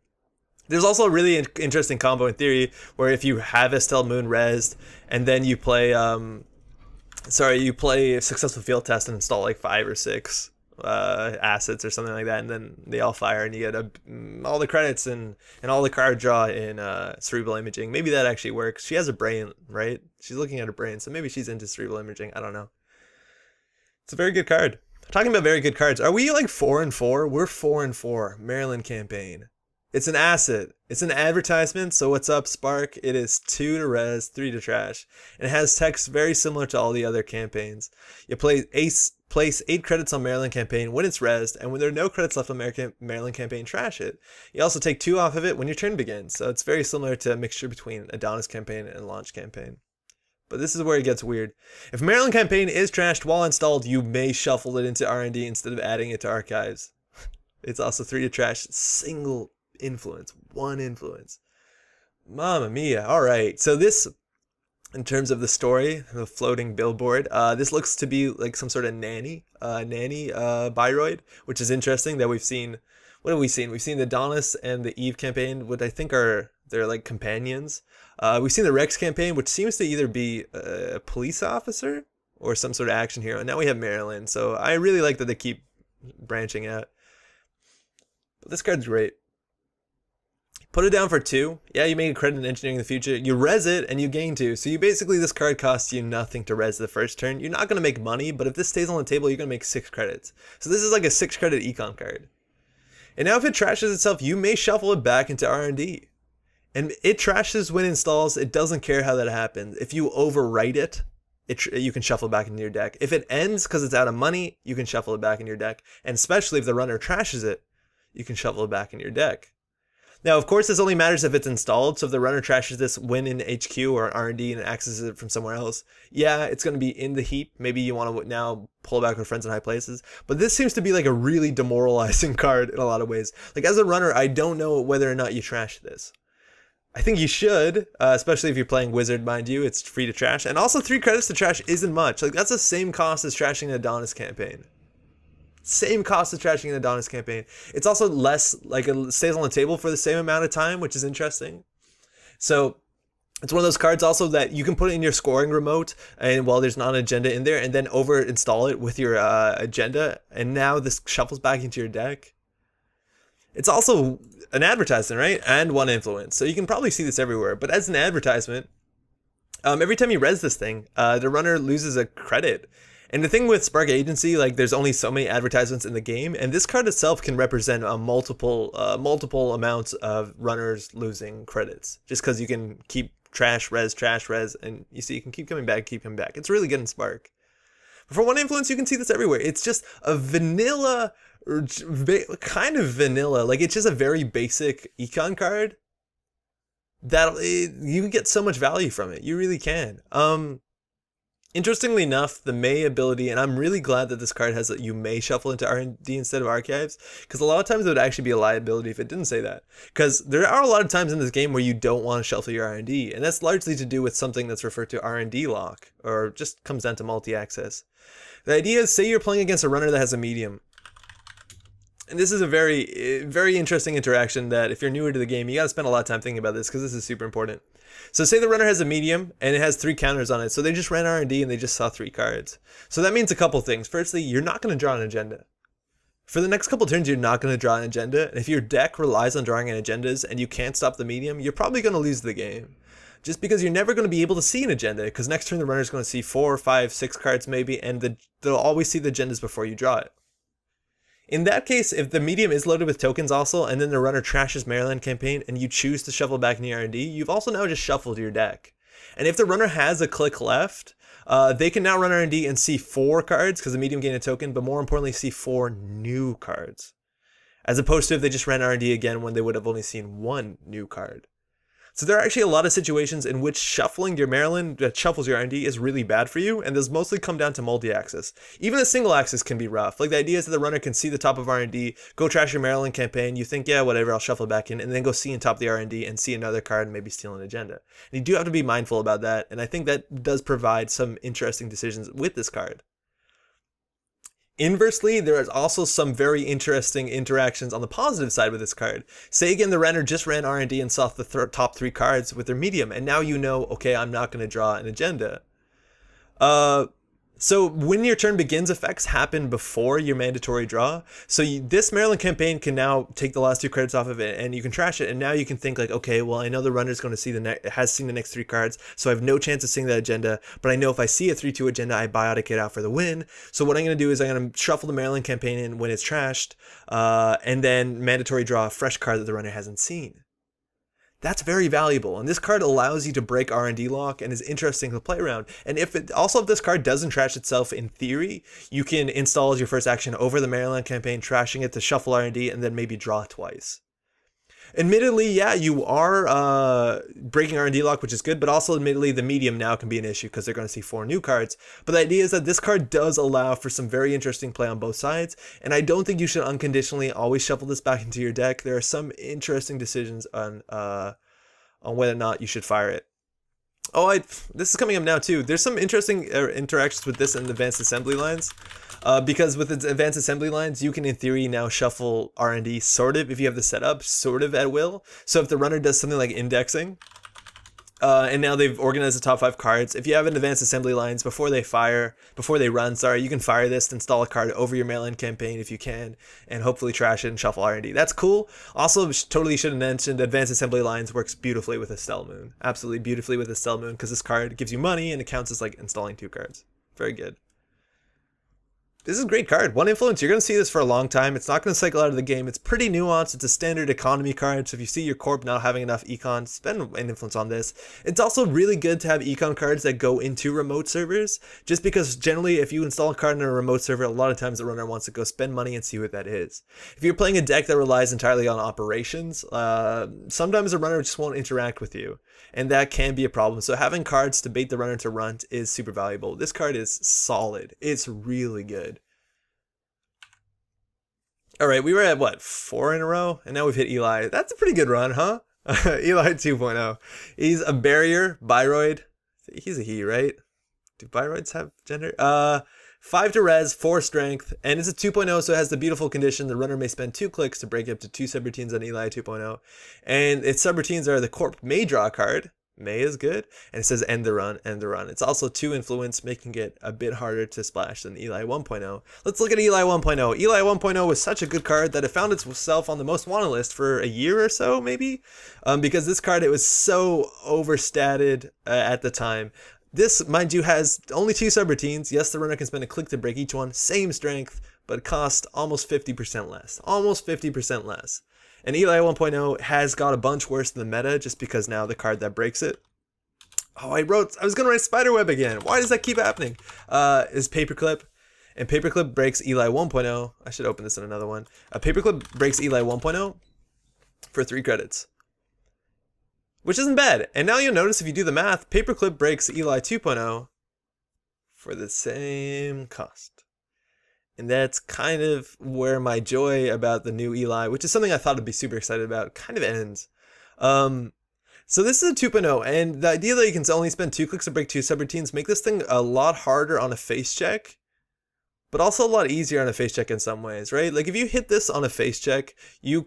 There's also a really interesting combo in theory where if you have Estelle Moon rezzed and then you play you play a successful field test and install like 5 or 6 assets or something like that, and then they all fire and you get all the credits and all the card draw in cerebral imaging. Maybe that actually works. She has a brain, right? She's looking at her brain, so maybe she's into cerebral imaging. I don't know. It's a very good card. Talking about very good cards, are we like 4-4? We're 4-4. Marilyn Campaign. It's an asset. It's an advertisement. So what's up, Spark? It is 2 to res, 3 to trash. And it has text very similar to all the other campaigns. You place 8 credits on Marilyn Campaign when it's rezzed, and when there are no credits left on Marilyn Campaign, trash it. You also take 2 off of it when your turn begins. So it's very similar to a mixture between Adonis Campaign and Launch Campaign. But this is where it gets weird. If Marilyn Campaign is trashed while installed, you may shuffle it into R&D instead of adding it to archives. It's also 3 to trash, single influence, 1 influence. Mamma mia. All right. So this, in terms of the story, the floating billboard, this looks to be like some sort of nanny Haas-Bioroid, which is interesting that we've seen. What have we seen? We've seen the Adonis and the Eve campaign, what I think are they're like companions. We've seen the Rex campaign, which seems to either be a police officer or some sort of action hero. And now we have Marilyn. So I really like that they keep branching out. But this card's great. Put it down for 2. Yeah, you make a credit in engineering in the future. You res it and you gain 2. So you basically, this card costs you nothing to res the first turn. You're not going to make money, but if this stays on the table, you're going to make 6 credits. So this is like a 6 credit econ card. And now if it trashes itself, you may shuffle it back into R&D. And it trashes when it installs. It doesn't care how that happens. If you overwrite it, you can shuffle it back into your deck. If it ends because it's out of money, you can shuffle it back in your deck. And especially if the runner trashes it, you can shuffle it back in your deck. Now, of course, this only matters if it's installed. So if the runner trashes this when in HQ or R&D and accesses it from somewhere else, yeah, it's going to be in the heap. Maybe you want to now pull back with friends in high places. But this seems to be like a really demoralizing card in a lot of ways. Like as a runner, I don't know whether or not you trash this. I think you should, especially if you're playing Wizard, mind you. It's free to trash. And also 3 credits to trash isn't much. Like that's the same cost as trashing the Adonis campaign. Same cost of trashing the Adonis campaign. It's also less, like, it stays on the table for the same amount of time, which is interesting. So it's one of those cards also that you can put it in your scoring remote, and while there's not an agenda in there, and then over install it with your agenda, and now this shuffles back into your deck. It's also an advertisement, right? And one influence. So you can probably see this everywhere. But as an advertisement, every time you res this thing, the runner loses a credit. And the thing with Spark Agency, like, there's only so many advertisements in the game, and this card itself can represent multiple amounts of runners losing credits, just because you can keep trash res, and you see you can keep coming back. It's really good in Spark. But for one influence, you can see this everywhere. It's just a vanilla, kind of vanilla, like, it's just a very basic econ card that you can get so much value from it. You really can. Interestingly enough, the May ability, and I'm really glad that this card has that you may shuffle into R&D instead of archives, because a lot of times it would actually be a liability if it didn't say that. Because there are a lot of times in this game where you don't want to shuffle your R&D, and that's largely to do with something that's referred to R&D lock, or just comes down to multi-access. The idea is, say you're playing against a runner that has a medium. And this is a very, very interesting interaction that if you're newer to the game, you got to spend a lot of time thinking about this, because this is super important. So say the runner has a medium and it has 3 counters on it. So they just ran R&D and they just saw 3 cards. So that means a couple things. Firstly, you're not going to draw an agenda. For the next couple turns, you're not going to draw an agenda. And if your deck relies on drawing an agendas and you can't stop the medium, you're probably going to lose the game. Just because you're never going to be able to see an agenda, because next turn the runner's going to see 4, 5, 6 cards maybe, and they'll always see the agendas before you draw it. In that case, if the medium is loaded with tokens also, and then the runner trashes Marilyn Campaign, and you choose to shuffle back in the R&D, you've also now just shuffled your deck. And if the runner has a click left, they can now run R&D and see 4 cards, because the medium gained a token, but more importantly, see 4 new cards. As opposed to if they just ran R&D again when they would have only seen 1 new card. So there are actually a lot of situations in which shuffling your Marilyn that shuffles your R&D is really bad for you, and those mostly come down to multi-axis. Even a single axis can be rough. Like, the idea is that the runner can see the top of R&D, go trash your Marilyn Campaign, you think, yeah, whatever, I'll shuffle back in, and then go see in top of the R&D and see another card and maybe steal an agenda. And you do have to be mindful about that, and I think that does provide some interesting decisions with this card. Inversely, there is also some very interesting interactions on the positive side with this card. Say again, the runner just ran R&D and saw the top 3 cards with their medium, and now you know, okay, I'm not going to draw an agenda. So when your turn begins effects happen before your mandatory draw. So this Marilyn Campaign can now take the last 2 credits off of it and you can trash it. And now you can think like, okay, well, I know the runner's going to see has seen the next 3 cards. So I have no chance of seeing that agenda. But I know if I see a 3-2 agenda, I biotic it out for the win. So what I'm going to do is I'm going to shuffle the Marilyn Campaign in when it's trashed. And then mandatory draw a fresh card that the runner hasn't seen. That's very valuable, and this card allows you to break R&D lock and is interesting to play around. And if this card doesn't trash itself in theory, you can install as your first action over the Marilyn Campaign, trashing it to shuffle R&D and then maybe draw twice. Admittedly, yeah, you are breaking R&D lock, which is good, but also admittedly the medium now can be an issue because they're going to see 4 new cards. But the idea is that this card does allow for some very interesting play on both sides, and I don't think you should unconditionally always shuffle this back into your deck. There are some interesting decisions on whether or not you should fire it. Oh, this is coming up now too. There's some interesting interactions with this in advanced assembly lines. Because with its advanced assembly lines, you can in theory now shuffle R&D sort of, if you have the setup, sort of at will. So if the runner does something like indexing, and now they've organized the top 5 cards, if you have an advanced assembly lines before they run, you can fire this to install a card over your Marilyn Campaign if you can, and hopefully trash it and shuffle R&D. That's cool. Also, totally should have mentioned advanced assembly lines works beautifully with Estelle Moon. Absolutely beautifully with Estelle Moon, because this card gives you money and it counts as like installing 2 cards. Very good. This is a great card. 1 influence, you're going to see this for a long time. It's not going to cycle out of the game. It's pretty nuanced. It's a standard economy card. So if you see your corp not having enough econ, spend an influence on this. It's also really good to have econ cards that go into remote servers, just because generally if you install a card in a remote server, a lot of times the runner wants to go spend money and see what that is. If you're playing a deck that relies entirely on operations, sometimes the runner just won't interact with you, and that can be a problem. So having cards to bait the runner to runt is super valuable. This card is solid. It's really good. All right, we were at what, 4 in a row, and now we've hit Eli. That's a pretty good run, huh? Eli 2.0. He's a barrier, Bioroid. He's a he, right? Do Bioroids have gender? 5 to res, 4 strength, and it's a 2.0, so it has the beautiful condition the runner may spend 2 clicks to break up to 2 subroutines on Eli 2.0. And its subroutines are the Corp may draw a card. May is good, and it says end the run, end the run. It's also 2 influence, making it a bit harder to splash than Eli 1.0. Let's look at Eli 1.0. Eli 1.0 was such a good card that it found itself on the most wanted list for a year or so, maybe, because this card, it was so overstated at the time. This, mind you, has only 2 subroutines. Yes, the runner can spend a click to break each one, same strength, but it costs almost 50% less. Almost 50% less. And Eli 1.0 has got a bunch worse than the meta just because now the card that breaks it. Oh, I was going to write Spiderweb again. Why does that keep happening? Is Paperclip. And Paperclip breaks Eli 1.0. I should open this in another one. Paperclip breaks Eli 1.0 for 3 credits. Which isn't bad. And now you'll notice if you do the math, Paperclip breaks Eli 2.0 for the same cost. And that's kind of where my joy about the new Eli, which is something I thought I'd be super excited about, kind of ends. So this is a 2.0, and the idea that you can only spend 2 clicks to break 2 subroutines make this thing a lot harder on a face check, but also a lot easier on a face check in some ways, right? Like if you hit this on a face check, you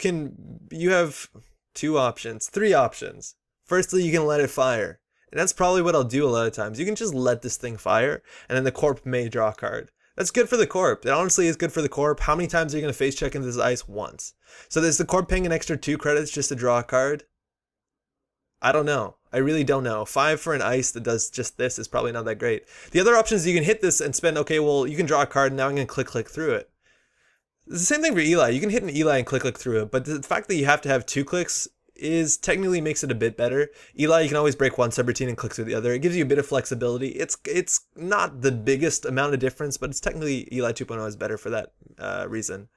have 3 options. Firstly, you can let it fire. And that's probably what I'll do a lot of times. You can just let this thing fire, and then the Corp may draw a card. That's good for the Corp. It honestly is good for the Corp. How many times are you going to face check into this ice? Once. So there's the Corp paying an extra 2 credits just to draw a card? I don't know. I really don't know. 5 for an ice that does just this is probably not that great. The other option is you can hit this and spend, okay, well, you can draw a card, and now I'm going to click through it. It's the same thing for Eli. You can hit an Eli and click through it, but the fact that you have to have 2 clicks is technically makes it a bit better. Eli, you can always break one subroutine and click through the other. It gives you a bit of flexibility. It's not the biggest amount of difference, but it's technically Eli 2.0 is better for that reason.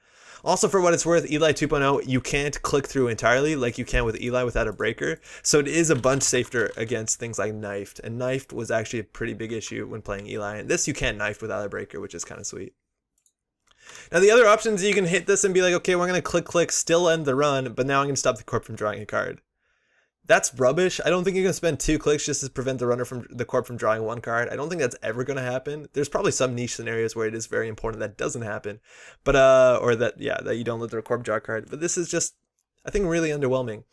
Also, for what it's worth, Eli 2.0, you can't click through entirely like you can with Eli without a breaker. So it is a bunch safer against things like knifed. And knifed was actually a pretty big issue when playing Eli. And this you can't knife without a breaker, which is kind of sweet. Now the other options, you can hit this and be like, okay, we're going to click, still end the run, but now I'm going to stop the Corp from drawing a card. That's rubbish. I don't think you're going to spend 2 clicks just to prevent the Corp from drawing 1 card. I don't think that's ever going to happen. There's probably some niche scenarios where it is very important that doesn't happen, but or that you don't let the Corp draw a card. But this is just, I think, really underwhelming.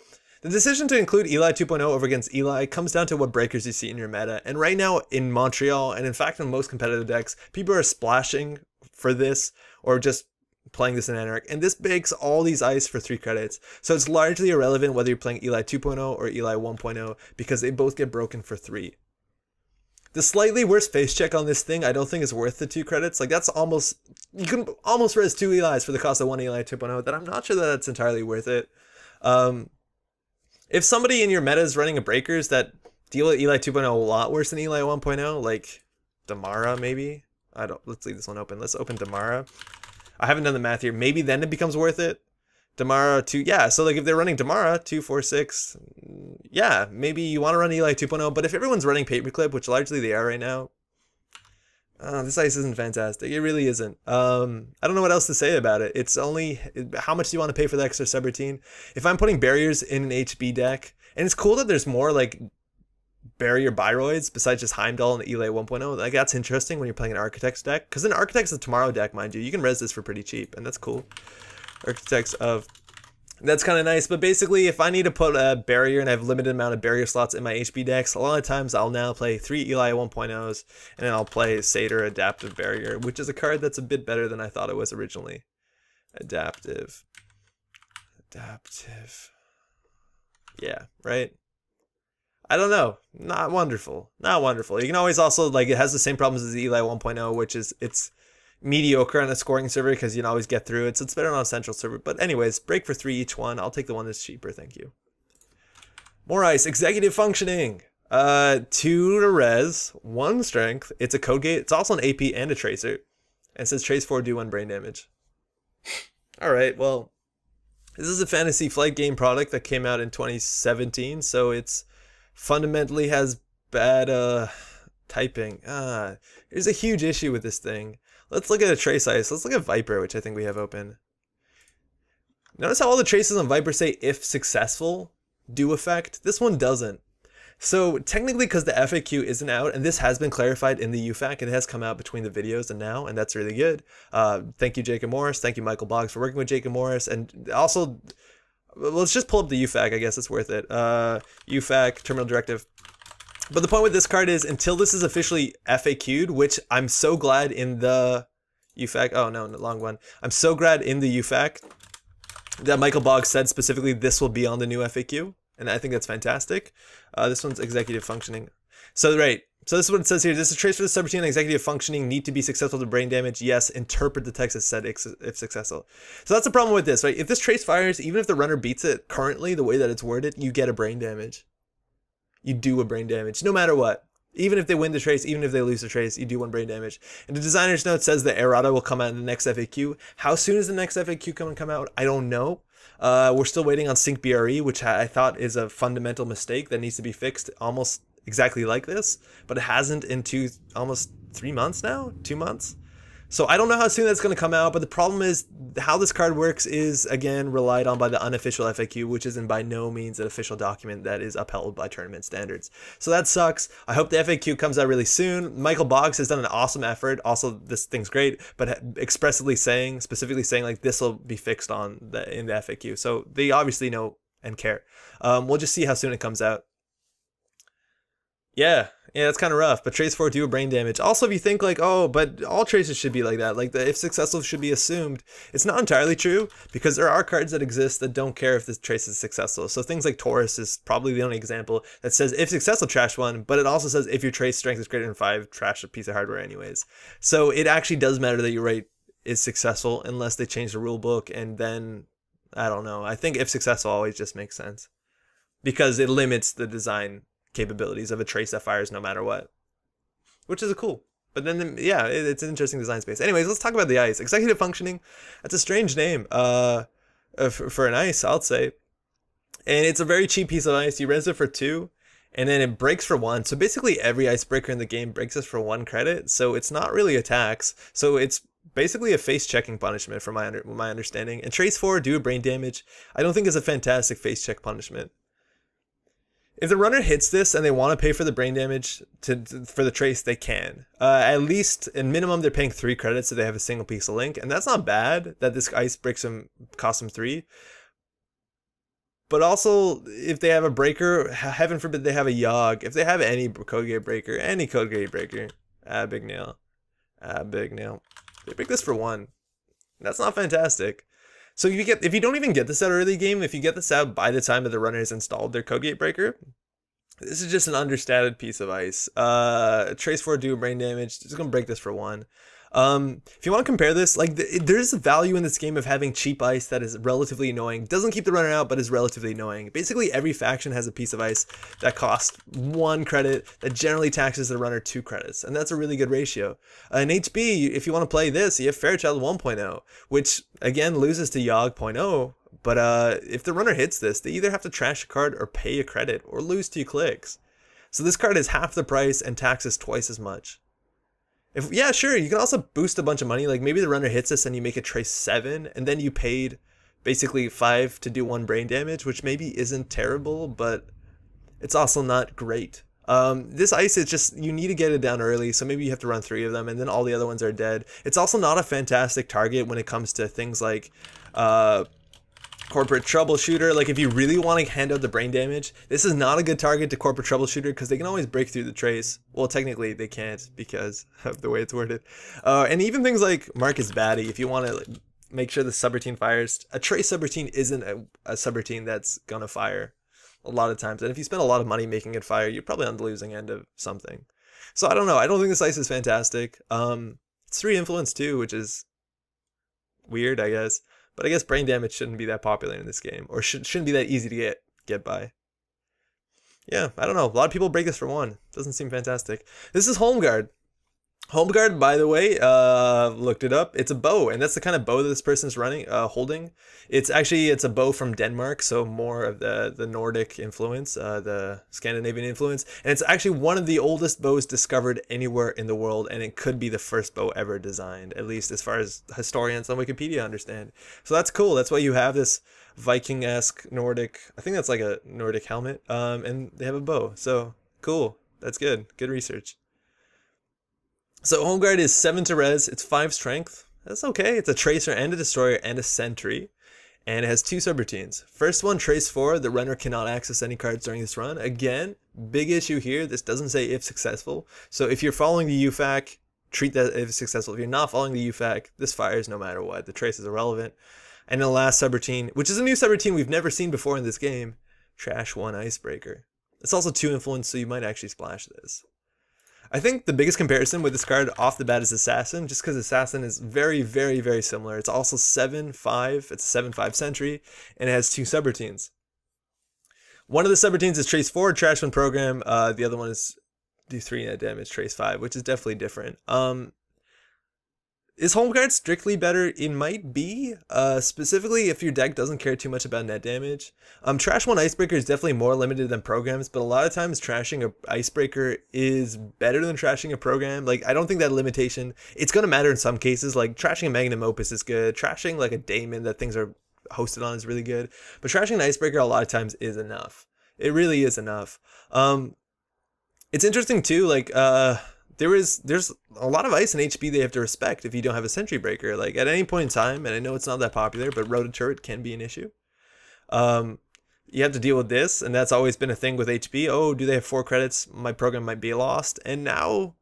The decision to include Eli 2.0 over against Eli comes down to what breakers you see in your meta. And right now in Montreal, and in fact in most competitive decks, people are splashing for this or just playing this in Anarch, and this bakes all these ice for 3 credits. So it's largely irrelevant whether you're playing Eli 2.0 or Eli 1.0 because they both get broken for 3. The slightly worse face check on this thing I don't think is worth the 2 credits. Like that's almost, you can almost res 2 Elis for the cost of 1 Eli 2.0, that I'm not sure that that's entirely worth it. If somebody in your meta is running a breakers that deal with Eli 2.0 a lot worse than Eli 1.0, like Damara maybe? Let's leave this one open. Let's open Damara. I haven't done the math here. Maybe then it becomes worth it. Damara 2, yeah. So like if they're running Damara 2, 4, 6, yeah, maybe you want to run Eli 2.0. But if everyone's running Paperclip, which largely they are right now, this ice isn't fantastic. It really isn't. I don't know what else to say about it. It's only, how much do you want to pay for the extra subroutine? If I'm putting barriers in an HB deck, and it's cool that there's more like barrier Bioroids besides just Heimdall and Eli 1.0. Like that's interesting when you're playing an Architects deck, because an Architects of Tomorrow deck, mind you, you can res this for pretty cheap, and that's cool. Architects of, that's kind of nice. But basically, if I need to put a barrier and I have a limited amount of barrier slots in my HB decks, a lot of times I'll now play 3 Eli 1.0s, and then I'll play Seidr Adaptive Barrier, which is a card that's a bit better than I thought it was originally. Adaptive. Yeah, right? I don't know. Not wonderful. Not wonderful. You can always also, like, it has the same problems as the Eli 1.0, which is it's mediocre on a scoring server because you can always get through it. So it's better on a central server. But anyways, break for 3 each one. I'll take the one that's cheaper. Thank you. More ice. Executive functioning. 2 to res, 1 strength. It's a code gate. It's also an AP and a tracer. And it says trace 4, do 1 brain damage. Alright, well, this is a Fantasy Flight game product that came out in 2017. So it's fundamentally has bad typing. There's a huge issue with this thing. Let's look at a trace ice. Let's look at Viper, which I think we have open. Notice how all the traces on Viper say if successful do effect. This one doesn't. So technically, because the FAQ isn't out, and this has been clarified in the UFAQ, it has come out between the videos and now, and that's really good. Thank you, Jacob Morris. Thank you, Michael Boggs, for working with Jacob Morris. And also, let's just pull up the UFAQ. I guess it's worth it. UFAQ, Terminal Directive. But the point with this card is, until this is officially FAQ'd, which I'm so glad in the UFAQ. Oh, no, long one. I'm so glad in the UFAQ that Michael Boggs said specifically this will be on the new FAQ. And I think that's fantastic. This one's executive functioning. So, right. So this is what it says here. This is a trace for the subroutine and executive functioning need to be successful to brain damage. Yes, interpret the text as said if successful. So that's the problem with this, right? If this trace fires, even if the runner beats it currently, the way that it's worded, you get a brain damage. You do a brain damage, no matter what. Even if they win the trace, even if they lose the trace, you do one brain damage. And the designer's note says the errata will come out in the next FAQ. How soon is the next FAQ going to come out? I don't know. We're still waiting on sync BRE, which I thought is a fundamental mistake that needs to be fixed almost exactly like this, but it hasn't in almost 3 months now, 2 months. So I don't know how soon that's going to come out, but the problem is how this card works is, again, relied on by the unofficial FAQ, which is by no means an official document that is upheld by tournament standards. So that sucks. I hope the FAQ comes out really soon. Michael Boggs has done an awesome effort. Also, this thing's great, but specifically saying like this will be fixed in the FAQ. So they obviously know and care. We'll just see how soon it comes out. Yeah, that's kind of rough, but trace 4 do a brain damage. Also, if you think like, oh, but all traces should be like that, like the if successful should be assumed, it's not entirely true, because there are cards that exist that don't care if this trace is successful. So things like Taurus is probably the only example that says if successful, trash 1, but it also says if your trace strength is greater than 5, trash a piece of hardware anyways. So it actually does matter that your rate is successful unless they change the rule book, and then, I don't know, I think if successful always just makes sense, because it limits the design capabilities of a trace that fires no matter what, which is cool. But then, yeah, it's an interesting design space. Anyways, let's talk about the ice. Executive functioning, that's a strange name for an ice, I'll say. And it's a very cheap piece of ice. You res it for 2, and then it breaks for 1. So basically every icebreaker in the game breaks us for 1 credit. So it's not really a tax. So it's basically a face checking punishment from my understanding. And trace 4 do brain damage. I don't think it's a fantastic face check punishment. If the runner hits this and they want to pay for the brain damage for the trace, they can. At least, in minimum, they're paying 3 credits so they have a single piece of link. And that's not bad that this ice costs them 3. But also, if they have a breaker, heaven forbid they have a Yogg. If they have any code gate breaker, big nail. Big nail. They break this for 1. That's not fantastic. So if you don't even get this out early game, if you get this out by the time that the runner has installed their code gate breaker, this is just an understated piece of ice. Trace 4 do brain damage. Just gonna break this for 1. If you want to compare this, like there's value in this game of having cheap ice that is relatively annoying. Doesn't keep the runner out, but is relatively annoying. Basically, every faction has a piece of ice that costs 1 credit that generally taxes the runner 2 credits, and that's a really good ratio. In HB, if you want to play this, you have Fairchild 1.0, which again loses to Yogg 0.0. But if the runner hits this, they either have to trash a card or pay a credit or lose 2 clicks. So this card is half the price and taxes twice as much. Yeah, sure, you can also boost a bunch of money. Like maybe the runner hits this and you make it trace 7, and then you paid basically 5 to do 1 brain damage, which maybe isn't terrible, but it's also not great. This ice is just, you need to get it down early, so maybe you have to run 3 of them, and then all the other ones are dead. It's also not a fantastic target when it comes to things like corporate troubleshooter. Like if you really want to hand out the brain damage, this is not a good target to corporate troubleshooter because they can always break through the trace. Well, technically they can't because of the way it's worded. And even things like Marcus Batty, if you want to make sure the subroutine fires, a trace subroutine isn't a subroutine that's gonna fire a lot of times. And if you spend a lot of money making it fire, you're probably on the losing end of something. So I don't know. I don't think this ice is fantastic. It's 3 influence too, which is weird, I guess. But I guess brain damage shouldn't be that popular in this game, or shouldn't be that easy to get by. Yeah, I don't know. A lot of people break this for 1. Doesn't seem fantastic. This is Holmegaard. Holmegaard, by the way, looked it up. It's a bow, and that's the kind of bow that this person's running, holding. It's a bow from Denmark, so more of the Nordic influence, the Scandinavian influence, and it's actually one of the oldest bows discovered anywhere in the world, and it could be the first bow ever designed, at least as far as historians on Wikipedia understand. So that's cool. That's why you have this Viking-esque Nordic. I think that's like a Nordic helmet, and they have a bow. So cool. That's good. Good research. So Holmegaard is 7 to res, it's 5 strength. That's okay. It's a tracer and a destroyer and a sentry. And it has 2 subroutines. First one, trace 4, the runner cannot access any cards during this run. Again, big issue here, this doesn't say if successful. So if you're following the UFAC, treat that if successful. If you're not following the UFAC, this fires no matter what. The trace is irrelevant. And the last subroutine, which is a new subroutine we've never seen before in this game, trash 1 icebreaker. It's also 2 influence, so you might actually splash this. I think the biggest comparison with this card off the bat is Assassin, just because Assassin is very, very, very similar. It's also 7/5, it's a 7/5 sentry, and it has 2 subroutines. One of the subroutines is Trace 4, Trash 1 program, the other one is do 3 net damage, Trace 5, which is definitely different. Is Holmegaard strictly better? It might be, specifically if your deck doesn't care too much about net damage. Trash 1 Icebreaker is definitely more limited than programs, but a lot of times trashing a Icebreaker is better than trashing a program. Like, I don't think that limitation, it's going to matter in some cases. Like, trashing a Magnum Opus is good. Trashing, like, a Daemon that things are hosted on is really good. But trashing an Icebreaker a lot of times is enough. It really is enough. It's interesting, too, like, there's a lot of ice and HP they have to respect if you don't have a sentry breaker. Like at any point in time, and I know it's not that popular, but Rototurret can be an issue. You have to deal with this, and that's always been a thing with HP. Oh, do they have 4 credits? My program might be lost. And now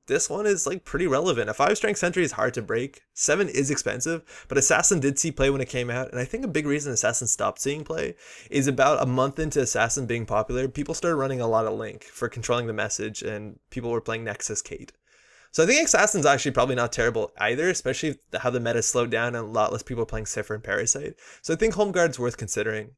this one is like pretty relevant. A 5 strength sentry is hard to break. 7 is expensive, but Assassin did see play when it came out. And I think a big reason Assassin stopped seeing play is about a month into Assassin being popular, people started running a lot of Link for controlling the message, and people were playing Nexus Kate. So I think Assassin's actually probably not terrible either, especially how the meta slowed down and a lot less people are playing Cipher and Parasite. So I think Holmegaard's worth considering.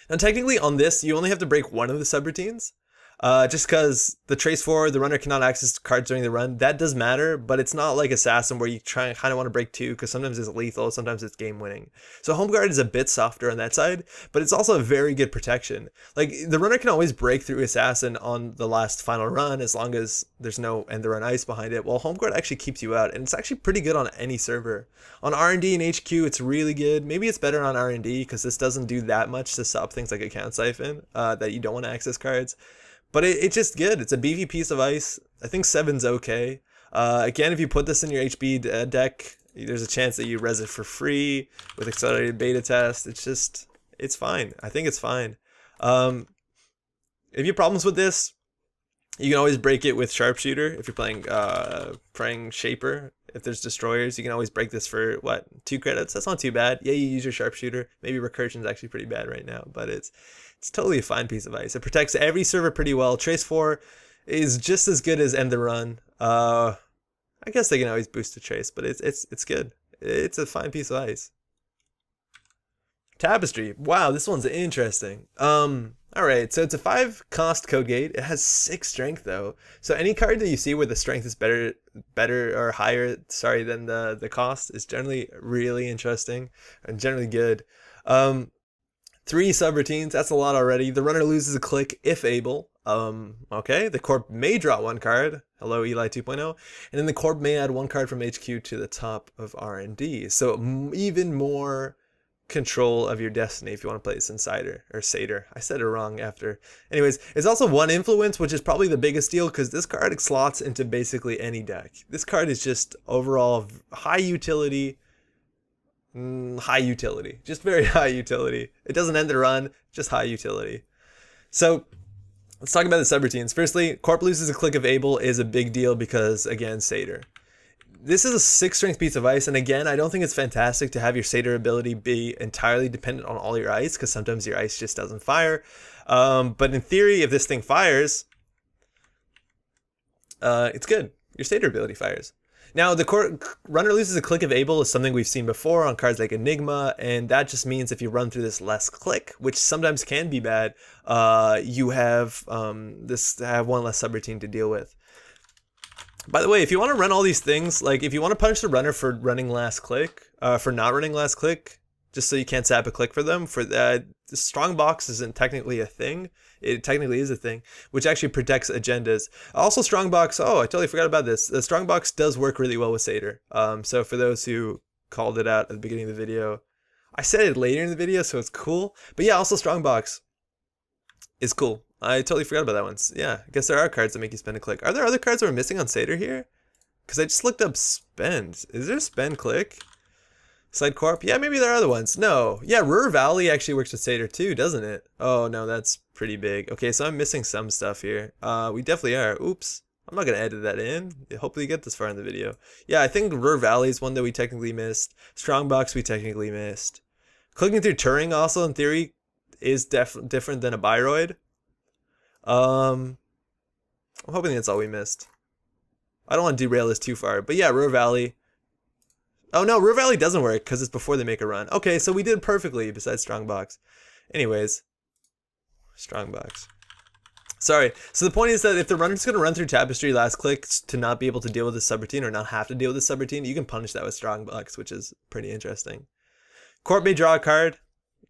Now technically on this, you only have to break one of the subroutines. Just because the Trace 4, the runner cannot access cards during the run, that does matter, but it's not like Assassin where you kind of want to break 2, because sometimes it's lethal, sometimes it's game winning. So Holmegaard is a bit softer on that side, but it's also a very good protection. Like, the runner can always break through Assassin on the last final run as long as there's no end the run ice behind it, while Holmegaard actually keeps you out, and it's actually pretty good on any server. On R&D and HQ, it's really good. Maybe it's better on R&D because this doesn't do that much to stop things like Account Siphon, that you don't want to access cards. But it's just good. It's a beefy piece of ice. I think 7's okay. Again, if you put this in your HB deck, there's a chance that you res it for free with accelerated beta test. It's fine. I think it's fine. If you have problems with this, you can always break it with Sharpshooter. If you're playing Shaper, if there's destroyers, you can always break this for, what, 2 credits? That's not too bad. Yeah, you use your Sharpshooter. Maybe Recursion's actually pretty bad right now, but it's totally a fine piece of ice. It protects every server pretty well. Trace 4 is just as good as End the Run. I guess they can always boost the Trace, but it's good. It's a fine piece of ice. Tapestry. Wow, this one's interesting. Alright, so it's a 5 cost code gate. It has 6 strength though. So any card that you see where the strength is better or higher, sorry, than the cost is generally really interesting and generally good. 3 subroutines, that's a lot already. The runner loses a click if able. Okay, the Corp may draw 1 card. Hello, Eli 2.0. And then the Corp may add 1 card from HQ to the top of R&D. So even more control of your destiny if you want to play this in Seidr. I said it wrong after. Anyways, it's also 1 influence, which is probably the biggest deal because this card slots into basically any deck. This card is just overall high utility. Just very high utility. It doesn't end the run, just high utility. So let's talk about the subroutines. Firstly, Corp loses a click of Able is a big deal because, again, Seidr. This is a 6 strength piece of ice, and again, I don't think it's fantastic to have your Seidr ability be entirely dependent on all your ice, because sometimes your ice just doesn't fire. But in theory, if this thing fires, it's good. Your Seidr ability fires. Now, the runner loses a click of Able is something we've seen before on cards like Enigma, and that just means if you run through this less click, which sometimes can be bad, you have have 1 less subroutine to deal with. By the way, if you want to run all these things, like if you want to punish the runner for running last click, for not running last click, just so you can't sap a click for them, for that, the strongbox isn't technically a thing. It technically is a thing, which actually protects agendas. Also, strongbox. Oh, I totally forgot about this. The strongbox does work really well with Seidr. So for those who called it out at the beginning of the video, I said it later in the video, so it's cool. But yeah, also strongbox is cool. I totally forgot about that one. Yeah, I guess there are cards that make you spend a click. Are there other cards that we're missing on Seidr here? Because I just looked up spend. Is there spend click? Slide Corp? Yeah, maybe there are other ones. No. Yeah, Ruhr Valley actually works with Seidr too, doesn't it? Oh, no, that's pretty big. Okay, so I'm missing some stuff here. We definitely are. Oops. I'm not going to edit that in. Hopefully you get this far in the video. Yeah, I think Ruhr Valley is one that we technically missed. Strongbox we technically missed. Clicking through Turing also, in theory, is different than a Bioroid. I'm hoping that's all we missed. I don't want to derail this too far. But yeah, Ruhr Valley. Oh no, Ruhr Valley doesn't work because it's before they make a run. Okay, so we did perfectly besides Strongbox. Anyways, Strongbox. Sorry. So the point is that if the runner's going to run through Tapestry last click to not be able to deal with the subroutine or not have to deal with the subroutine, you can punish that with Strongbox, which is pretty interesting. Corp may draw a card.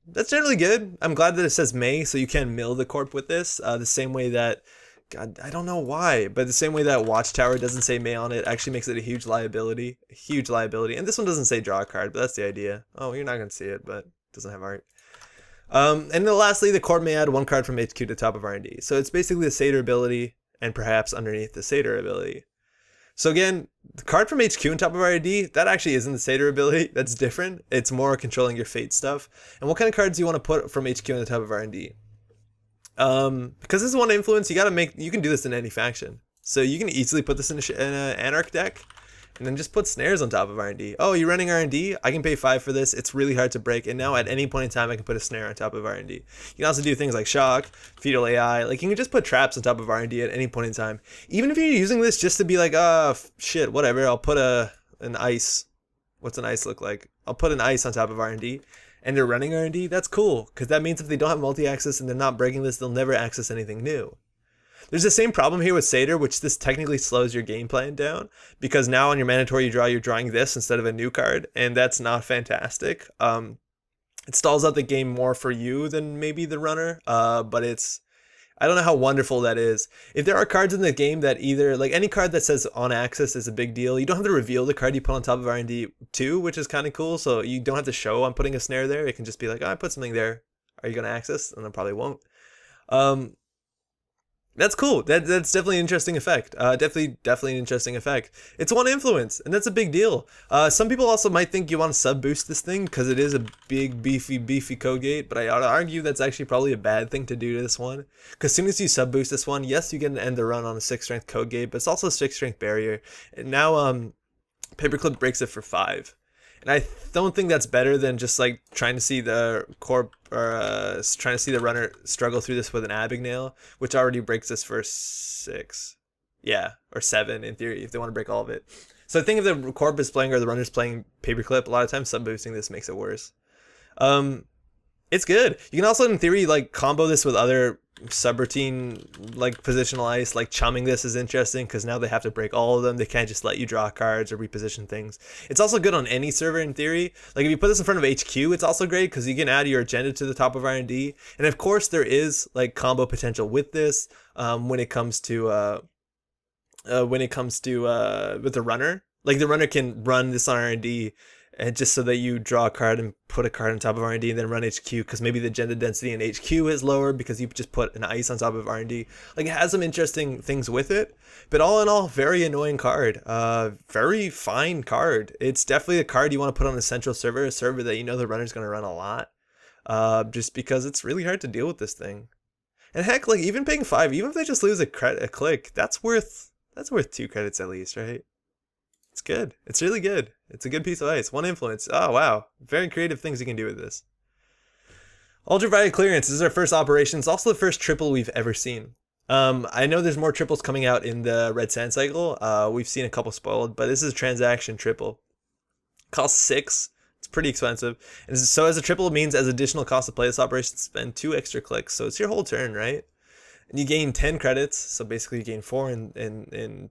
That's generally good. I'm glad that it says may, so you can mill the Corp with this. The same way that, God, I don't know why, but the same way that Watchtower doesn't say may on it actually makes it a huge liability. A huge liability. And this one doesn't say draw a card, but that's the idea. Oh, you're not going to see it, but it doesn't have art. And then lastly, the Corp may add one card from HQ to top of R&D. So it's basically the Seidr ability and perhaps underneath the Seidr ability. So again, the card from HQ on top of R&D, that actually isn't the Seidr ability. That's different. It's more controlling your fate stuff. And what kind of cards do you want to put from HQ on the top of R&D? Because this is one influence, you can do this in any faction. So you can easily put this in an Anarch deck and then just put snares on top of R&D. Oh, you're running R&D? I can pay 5 for this. It's really hard to break. And now at any point in time, I can put a snare on top of R&D. You can also do things like shock, fetal AI. Like you can just put traps on top of R&D at any point in time. Even if you're using this just to be like, shit, whatever. I'll put an ice. What's an ice look like? I'll put an ice on top of R&D. And they're running R&D, that's cool, because that means if they don't have multi-access and they're not breaking this, they'll never access anything new. There's the same problem here with Seidr, which this technically slows your game plan down, because now on your mandatory you draw, you're drawing this instead of a new card, and that's not fantastic. It stalls out the game more for you than maybe the runner, but I don't know how wonderful that is. If there are cards in the game that either, like any card that says on access is a big deal, you don't have to reveal the card you put on top of R&D too, which is kind of cool. So you don't have to show I'm putting a snare there. It can just be like, oh, I put something there. Are you going to access? And I probably won't. That's cool. That's definitely an interesting effect. Definitely an interesting effect. It's one influence, and that's a big deal. Some people also might think you want to sub boost this thing because it is a big, beefy code gate, but I ought to argue that's actually probably a bad thing to do to this one. Because as soon as you sub boost this one, yes, you get an end the run on a 6 strength code gate, but it's also a 6 strength barrier. And now Paperclip breaks it for 5. And I don't think that's better than just like trying to see the Corp or trying to see the runner struggle through this with an Abagnale, which already breaks this for 6. Yeah, or 7 in theory if they want to break all of it. So I think if the Corp is playing or the runner's playing Paperclip, a lot of times sub boosting this makes it worse. It's good. You can also in theory like combo this with other subroutine like positional ice, like chumming this is interesting because now they have to break all of them. They can't just let you draw cards or reposition things. It's also good on any server in theory. Like if you put this in front of HQ, it's also great because you can add your agenda to the top of R&D. And of course there is like combo potential with this when it comes to with the runner. Like the runner can run this on R&D and just so that you draw a card and put a card on top of R&D and then run HQ because maybe the agenda density in HQ is lower because you just put an ice on top of R&D. Like it has some interesting things with it, but all in all, very annoying card. Very fine card. It's definitely a card you want to put on a central server, a server that you know the runner's going to run a lot, just because it's really hard to deal with this thing. And heck, like even paying 5, even if they just lose a click, that's worth 2 credits at least, right? It's good. It's really good. It's a good piece of ice. 1 influence. Oh, wow. Very creative things you can do with this. Ultraviolet Clearance. This is our first operation. It's also the first triple we've ever seen. I know there's more triples coming out in the Red Sand cycle. We've seen a couple spoiled, but this is a transaction triple. Costs 6. It's pretty expensive. And so as a triple means as additional cost to play this operation, spend 2 extra clicks. So it's your whole turn, right? And you gain 10 credits. So basically you gain 4 in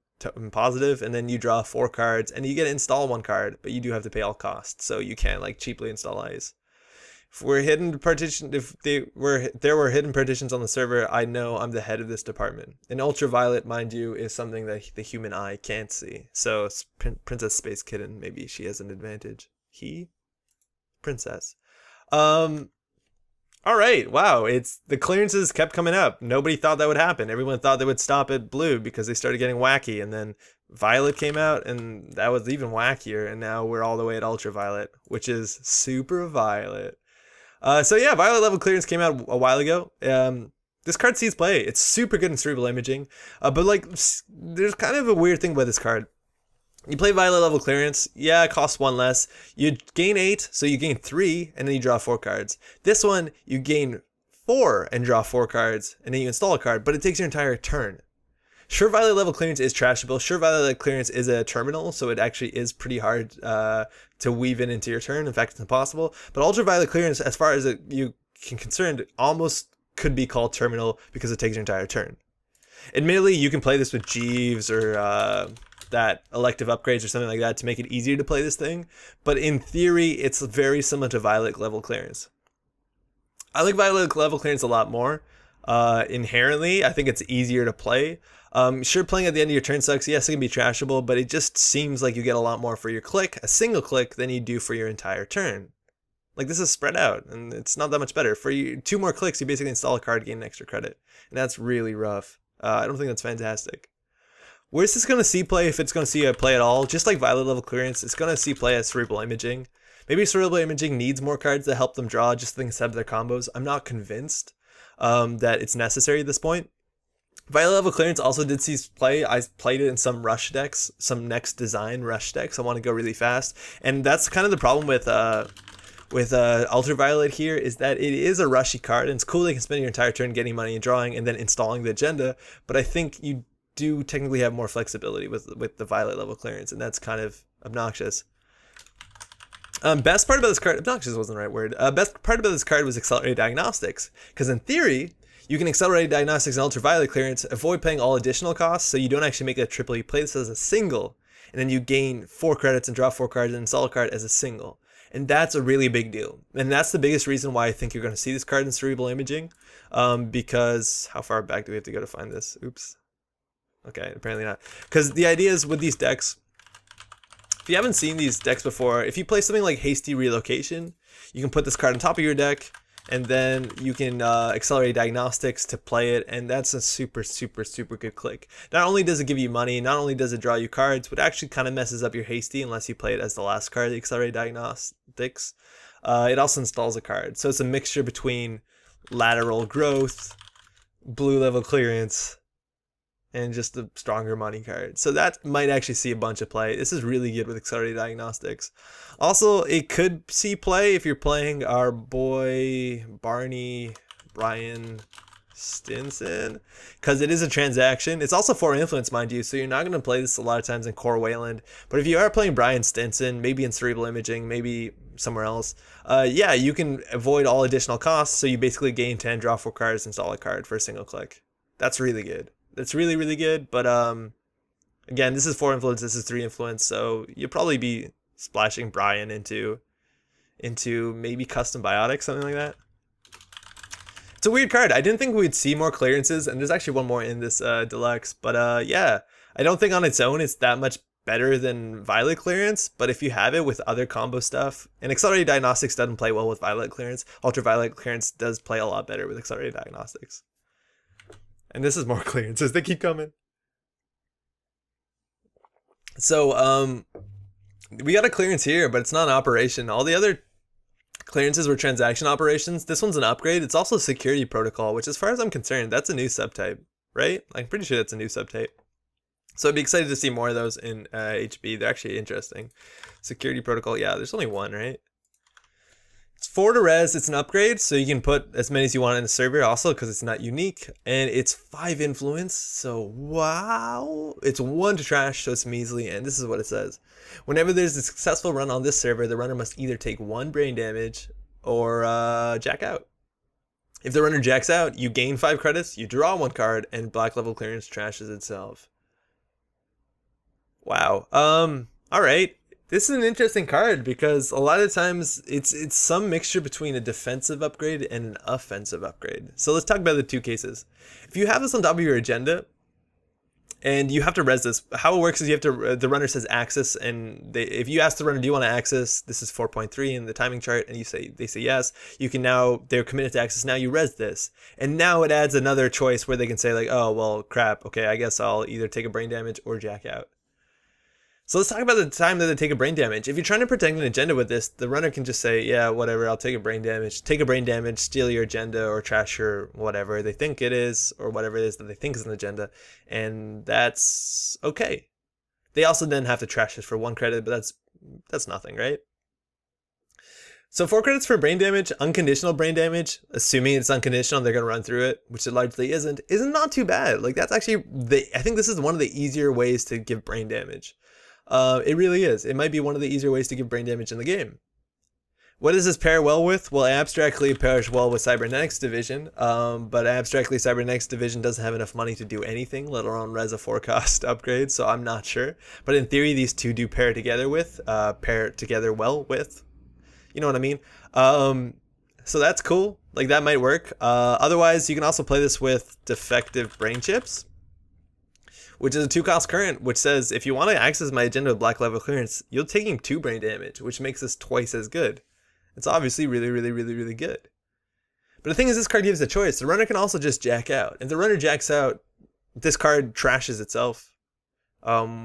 positive, and then you draw 4 cards, and you get to install 1 card, but you do have to pay all costs, so you can't like cheaply install ice. If there were hidden partitions on the server, I know I'm the head of this department. And ultraviolet, mind you, is something that the human eye can't see. So Princess Space Kitten, maybe she has an advantage. Princess. All right, wow, the clearances kept coming up. Nobody thought that would happen. Everyone thought they would stop at blue because they started getting wacky, and then violet came out, and that was even wackier, and now we're all the way at ultraviolet, which is super violet. So yeah, violet level clearance came out a while ago. This card sees play. It's super good in cerebral imaging, but like, there's kind of a weird thing about this card. You play violet level clearance, yeah, it costs 1 less. You gain 8, so you gain 3, and then you draw 4 cards. This one, you gain 4 and draw 4 cards, and then you install a card, but it takes your entire turn. Sure, violet level clearance is trashable. Sure, violet clearance is a terminal, so it actually is pretty hard to weave it into your turn. In fact, it's impossible. But ultraviolet clearance, as far as you can concerned, almost could be called terminal because it takes your entire turn. Admittedly, you can play this with Jeeves or that elective upgrades or something like that to make it easier to play this thing, but in theory it's very similar to violet level clearance. I like violet level clearance a lot more. Inherently, I think it's easier to play. Sure, playing at the end of your turn sucks. Yes, it can be trashable, but it just seems like you get a lot more for your click, a single click, than you do for your entire turn. Like, this is spread out, and it's not that much better. For you, 2 more clicks, you basically install a card, gain an extra credit, and that's really rough. I don't think that's fantastic. Where's this going to see play, if it's going to see a play at all? Just like violet level clearance, it's going to see play as cerebral imaging. Maybe cerebral imaging needs more cards to help them draw just things out of their combos. I'm not convinced that it's necessary at this point. Violet level clearance also did see play. I played it in some rush decks, some next design rush decks. I want to go really fast, and that's kind of the problem with ultraviolet here, is that it is a rushy card, and it's cool that you can spend your entire turn getting money and drawing and then installing the agenda, but I think you do technically have more flexibility with the violet level clearance, and that's kind of obnoxious. Best part about this card, obnoxious wasn't the right word. Best part about this card was accelerated diagnostics, because in theory, you can accelerate diagnostics and ultraviolet clearance, avoid paying all additional costs, so you don't actually make it a triple. You play this as a single, and then you gain 4 credits and draw 4 cards and install a card as a single. And that's a really big deal. And that's the biggest reason why I think you're going to see this card in cerebral imaging, because how far back do we have to go to find this? Oops. Okay, apparently not. Because the idea is with these decks, if you haven't seen these decks before, if you play something like Hasty Relocation, you can put this card on top of your deck, and then you can accelerate diagnostics to play it, and that's a super, super, super good click. Not only does it give you money, not only does it draw you cards, but it actually kind of messes up your Hasty unless you play it as the last card, the accelerate diagnostics. It also installs a card, so it's a mixture between lateral growth, blue level clearance, and just a stronger money card. So that might actually see a bunch of play. This is really good with accelerated diagnostics. Also, it could see play if you're playing our boy Brian Stinson, because it is a transaction. It's also 4 influence, mind you, so you're not going to play this a lot of times in Core Wayland. But if you are playing Brian Stinson, maybe in cerebral imaging, maybe somewhere else, yeah, you can avoid all additional costs, so you basically gain 10, draw 4 cards, install a card for a single click. That's really good. That's really, really good, but again, this is 4 influence, this is 3 influence, so you'll probably be splashing Brian into maybe custom biotics, something like that. It's a weird card. I didn't think we'd see more clearances, and there's actually one more in this deluxe, but yeah, I don't think on its own it's that much better than violet clearance, but if you have it with other combo stuff, and accelerated diagnostics doesn't play well with violet clearance, ultraviolet clearance does play a lot better with accelerated diagnostics. And this is more clearances. They keep coming. So, we got a clearance here, but it's not an operation. All the other clearances were transaction operations. This one's an upgrade. It's also a security protocol, which as far as I'm concerned, that's a new subtype, right? I'm pretty sure that's a new subtype. So I'd be excited to see more of those in HB. They're actually interesting. Security protocol, yeah, there's only one, right? It's 4 to res, it's an upgrade, so you can put as many as you want in the server also because it's not unique. And it's 5 influence, so wow. It's 1 to trash, so it's measly, and this is what it says. Whenever there's a successful run on this server, the runner must either take 1 brain damage or jack out. If the runner jacks out, you gain 5 credits, you draw 1 card, and black level clearance trashes itself. Wow. All right. This is an interesting card because a lot of times it's some mixture between a defensive upgrade and an offensive upgrade. So let's talk about the two cases. If you have this on top of your agenda and you have to res this, how it works is you have to, the runner says access, and if you ask the runner, do you want to access? This is 4.3 in the timing chart, and they say yes. You can now, they're committed to access. Now you res this, and now it adds another choice where they can say like, oh well, crap. Okay, I guess I'll either take a brain damage or jack out. So let's talk about the time that they take a brain damage. If you're trying to protect an agenda with this, the runner can just say, yeah, whatever, I'll take a brain damage, steal your agenda or trash your whatever they think it is, or whatever it is that they think is an agenda, and that's okay. They also then have to trash it for 1 credit, but that's nothing, right? So 4 credits for brain damage, unconditional brain damage, assuming it's unconditional, they're going to run through it, which it largely isn't not too bad. Like that's actually, I think this is one of the easier ways to give brain damage. It really is. It might be one of the easier ways to give brain damage in the game. What does this pair well with? Well, abstractly it pairs well with Cybernetics Division, but abstractly Cybernetics Division doesn't have enough money to do anything, let alone res a 4-cost upgrade, so I'm not sure. But in theory, these two do pair together well with, you know what I mean? So that's cool. Like that might work. Otherwise, you can also play this with defective brain chips, which is a 2-cost current, which says if you want to access my agenda with black level clearance, you're taking 2 brain damage, which makes this twice as good. It's obviously really, really, really, really good. But the thing is, this card gives a choice. The runner can also just jack out. If the runner jacks out, this card trashes itself,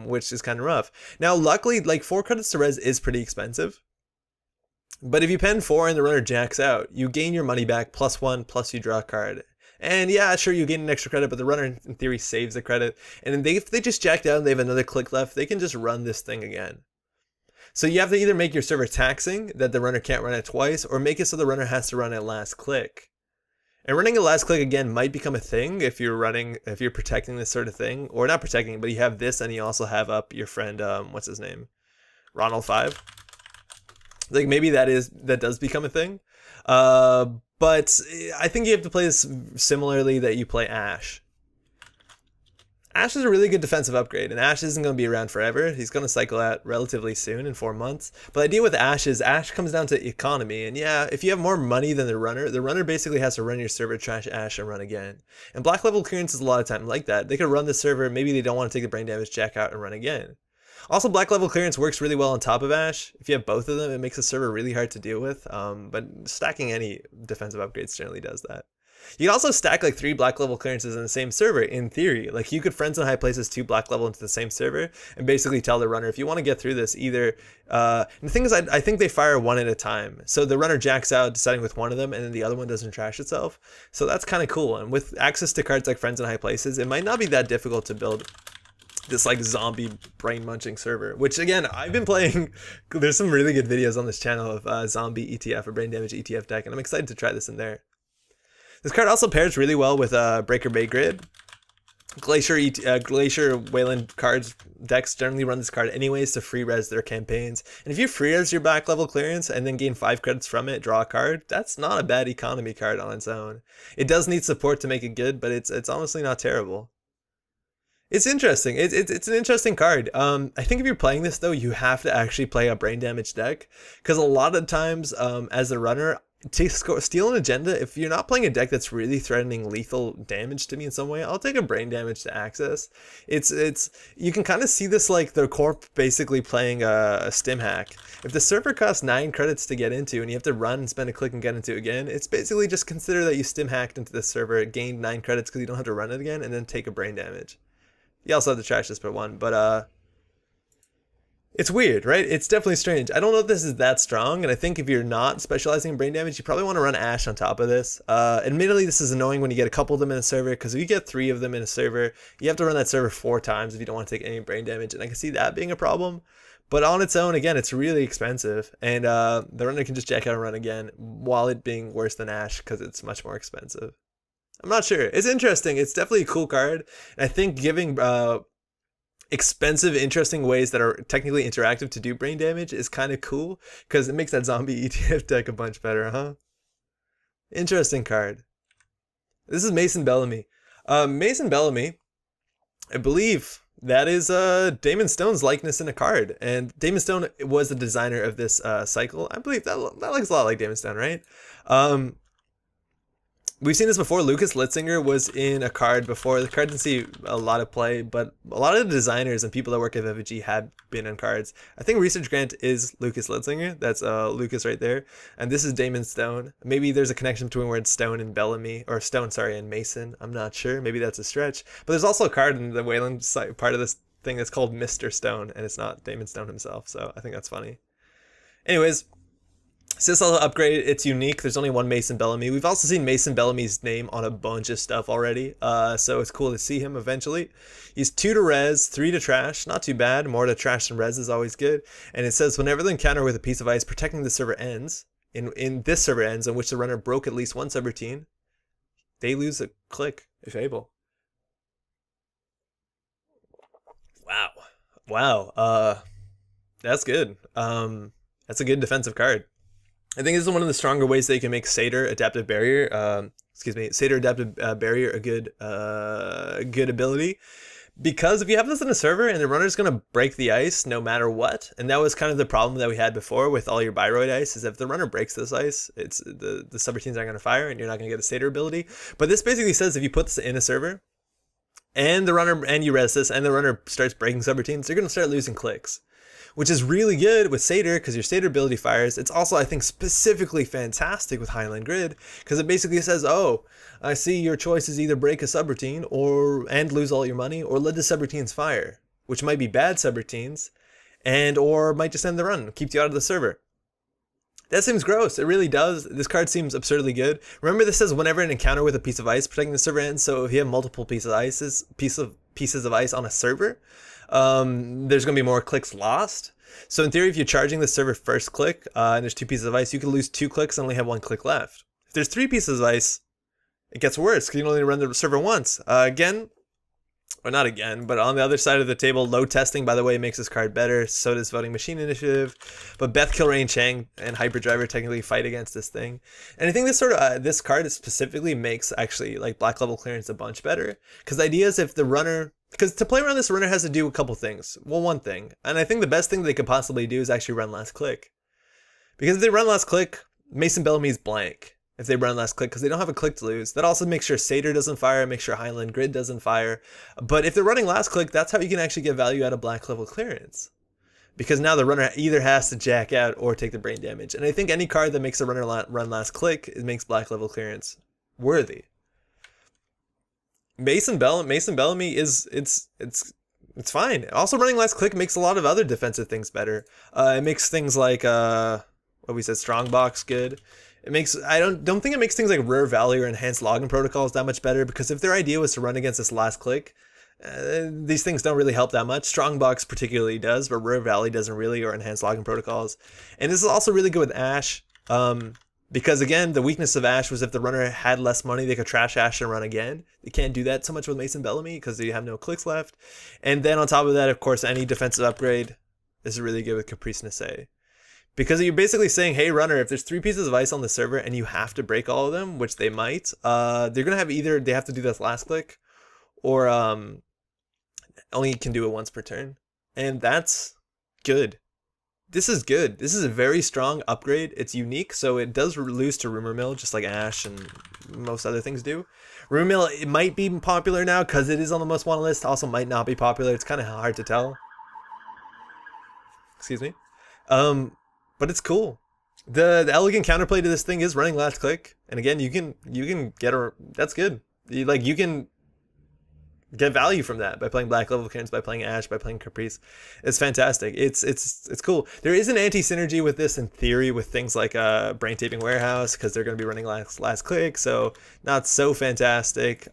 which is kind of rough. Now, luckily, like 4 credits to res is pretty expensive. But if you pen 4 and the runner jacks out, you gain your money back +1, plus you draw a card. And yeah, sure, you gain an extra credit, but the runner in theory saves the credit. And if they just jack down and they have another click left, they can just run this thing again. So you have to either make your server taxing that the runner can't run it twice, or make it so the runner has to run it last click. And running a last click again might become a thing if you're protecting this sort of thing, or not protecting, but you have this and you also have up your friend, what's his name? Ronald 5. Like maybe that does become a thing. But I think you have to play this similarly that you play Ash. Ash is a really good defensive upgrade, and Ash isn't going to be around forever. He's going to cycle out relatively soon, in 4 months. But the idea with Ash is Ash comes down to economy, and yeah, if you have more money than the runner basically has to run your server, trash Ash, and run again. And black level clearance is a lot of time like that. They could run the server, maybe they don't want to take the brain damage, jack out, and run again. Also, black level clearance works really well on top of Ash. If you have both of them, it makes the server really hard to deal with, but stacking any defensive upgrades generally does that. You can also stack like 3 black level clearances in the same server, in theory. Like you could friends in high places 2 black level into the same server and basically tell the runner, if you want to get through this, either, and the thing is, I think they fire 1 at a time. So the runner jacks out, deciding with one of them, and then the other one doesn't trash itself. So that's kind of cool. And with access to cards like friends in high places, it might not be that difficult to build this like zombie brain munching server, which again, I've been playing. There's some really good videos on this channel of zombie ETF or brain damage ETF deck, and I'm excited to try this in there. This card also pairs really well with Breaker Bay Grid. Glacier Wayland cards decks generally run this card anyways to free res their campaigns. And if you free res your back level clearance and then gain 5 credits from it, draw a card, that's not a bad economy card on its own. It does need support to make it good, but it's honestly not terrible. It's interesting. It's an interesting card. I think if you're playing this though, you have to actually play a brain damage deck, because a lot of times as a runner, to steal an agenda, if you're not playing a deck that's really threatening lethal damage to me in some way, I'll take a brain damage to access. You can kind of see this like the corp basically playing a stim hack. If the server costs 9 credits to get into and you have to run and spend a click and get into it again, it's basically just consider that you stim hacked into the server, gained 9 credits because you don't have to run it again, and then take a brain damage. You also have to trash this per 1, but it's weird, right? It's definitely strange. I don't know if this is that strong, and I think if you're not specializing in brain damage, you probably want to run Ash on top of this. Admittedly, this is annoying when you get a couple of them in a server, because if you get 3 of them in a server, you have to run that server 4 times if you don't want to take any brain damage, and I can see that being a problem. But on its own, again, it's really expensive, and the runner can just jack out and run again, while it being worse than Ash, because it's much more expensive. I'm not sure. It's interesting. It's definitely a cool card. And I think giving expensive, interesting ways that are technically interactive to do brain damage is kind of cool, because it makes that zombie ETF deck a bunch better, huh? Interesting card. This is Mason Bellamy. Mason Bellamy, I believe, That is Damon Stone's likeness in a card, and Damon Stone was the designer of this cycle. I believe that looks a lot like Damon Stone, right? Um, We've seen this before. Lucas Litzinger was in a card before. The card didn't see a lot of play, but a lot of the designers and people that work at FFG have been in cards. I think Research Grant is Lucas Litzinger. That's Lucas right there. And this is Damon Stone. Maybe there's a connection between where it's Stone and Bellamy, or Stone, sorry, and Mason. I'm not sure. Maybe that's a stretch. But there's also a card in the Wayland part of this thing that's called Mr. Stone, and it's not Damon Stone himself. So I think that's funny. Anyways, Seidr Upgrade, it's unique. There's only one Mason Bellamy. We've also seen Mason Bellamy's name on a bunch of stuff already, so it's cool to see him eventually. He's 2 to res, 3 to trash, not too bad. More to trash than res is always good. And it says, whenever the encounter with a piece of ice protecting the server ends, in this server ends, in which the runner broke at least one subroutine, they lose a click, if able. Wow. That's good. That's a good defensive card. I think this is one of the stronger ways that you can make Seidr Adaptive Barrier, Seidr Adaptive Barrier a good ability. Because if you have this in a server and the runner's going to break the ice no matter what, and that was kind of the problem that we had before with all your Bioroid ice, is if the runner breaks this ice, it's the subroutines aren't going to fire and you're not going to get a Seidr ability. But this basically says if you put this in a server, and the runner, and you res this, and the runner starts breaking subroutines, you're going to start losing clicks. Which is really good with Seidr because your Seidr ability fires. It's also, I think, specifically fantastic with Highland Grid because it basically says, oh, I see your choice is either break a subroutine and lose all your money, or let the subroutines fire, which might be bad subroutines, or might just end the run, keep you out of the server. That seems gross. It really does. This card seems absurdly good. Remember, this says whenever an encounter with a piece of ice protecting the server ends. So if you have multiple pieces of ice on a server, there's going to be more clicks lost. So in theory, if you're charging the server first click and there's 2 pieces of ice, you could lose 2 clicks and only have 1 click left. If there's 3 pieces of ice, it gets worse because you can only run the server once. Or not again, but on the other side of the table, load testing, by the way, makes this card better. So does Voting Machine Initiative. But Beth, Kilrain, Chang, and Hyperdriver technically fight against this thing. And I think this card specifically makes actually like black level clearance a bunch better. Because the idea is if the runner, because to play around this, runner has to do a couple things. Well, one thing. And I think the best thing they could possibly do is actually run last click. Because if they run last click, Mason Bellamy's blank. If they run last click, because they don't have a click to lose. That also makes sure Seidr doesn't fire, makes sure Highland Grid doesn't fire. But if they're running last click, that's how you can actually get value out of black level clearance. Because now the runner either has to jack out or take the brain damage. And I think any card that makes a runner run last click, it makes black level clearance worthy. Mason Bellamy is it's fine. Also, running last click makes a lot of other defensive things better. It makes things like what we said, Strongbox good. It makes, I don't think it makes things like Rare Valley or Enhanced Login Protocols that much better, because if their idea was to run against this last click, these things don't really help that much. Strongbox particularly does, but Rare Valley doesn't really, or Enhanced Login Protocols. And this is also really good with Ash, because again, the weakness of Ash was if the runner had less money, they could trash Ash and run again. They can't do that so much with Mason Bellamy because they have no clicks left. And then on top of that, of course, any defensive upgrade is really good with Caprice Nisse. Because you're basically saying, hey, runner, if there's 3 pieces of ice on the server and you have to break all of them, which they might, they're going to have either they have to do this last click or only can do it once per turn. And that's good. This is good. This is a very strong upgrade. It's unique, so it does lose to Rumor Mill, just like Ash and most other things do. Rumor Mill, it might be popular now because it is on the most wanted list. Also might not be popular. It's kind of hard to tell. Excuse me. But it's cool. The elegant counterplay to this thing is running last click, and again, you can get that's good. You can get value from that by playing black level clearance, by playing Ash, by playing Caprice. It's fantastic. It's cool. There is an anti-synergy with this in theory with things like Brain Taping Warehouse, because they're going to be running last click, so not so fantastic.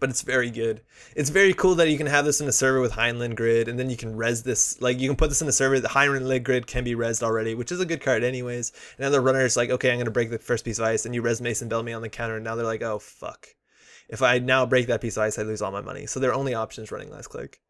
But it's very good. It's very cool that you can have this in a server with Highland Grid, and then you can res this, like you can put this in a server, the Highland Grid can be resed already, which is a good card anyways. And now the runner is like, okay, I'm going to break the first piece of ice, and you res Mason Bellamy on the counter, and now they're like, oh, fuck. If I now break that piece of ice, I lose all my money. So their only option is running last click.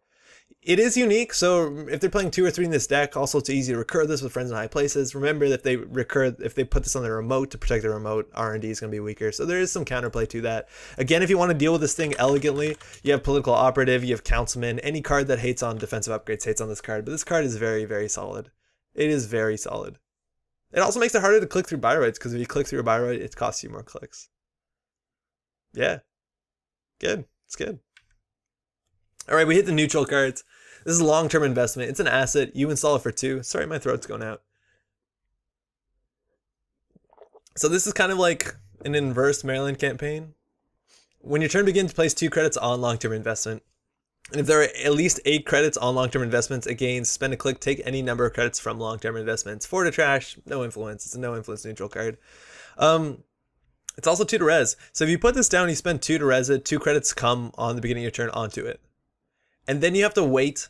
It is unique, so if they're playing 2 or 3 in this deck, also it's easy to recur this with friends in high places. Remember that if they put this on the remote to protect the remote, R&D is going to be weaker. So there is some counterplay to that. Again, if you want to deal with this thing elegantly, you have Political Operative, you have Councilman. Any card that hates on defensive upgrades hates on this card, but this card is very, very solid. It is very solid. It also makes it harder to click through Bioroids, because if you click through a Bioroid, it costs you more clicks. Yeah. Good. It's good. All right, we hit the neutral cards. This is a long-term investment. It's an asset. You install it for 2. Sorry, my throat's going out. So this is kind of like an inverse Marilyn Campaign. When your turn begins, place 2 credits on long-term investment. And if there are at least 8 credits on long-term investments, again, spend a click, take any number of credits from long-term investments. 4 to trash, no influence. It's a no influence neutral card. It's also 2 to res. So if you put this down, you spend 2 to res it, 2 credits come on the beginning of your turn onto it. And then you have to wait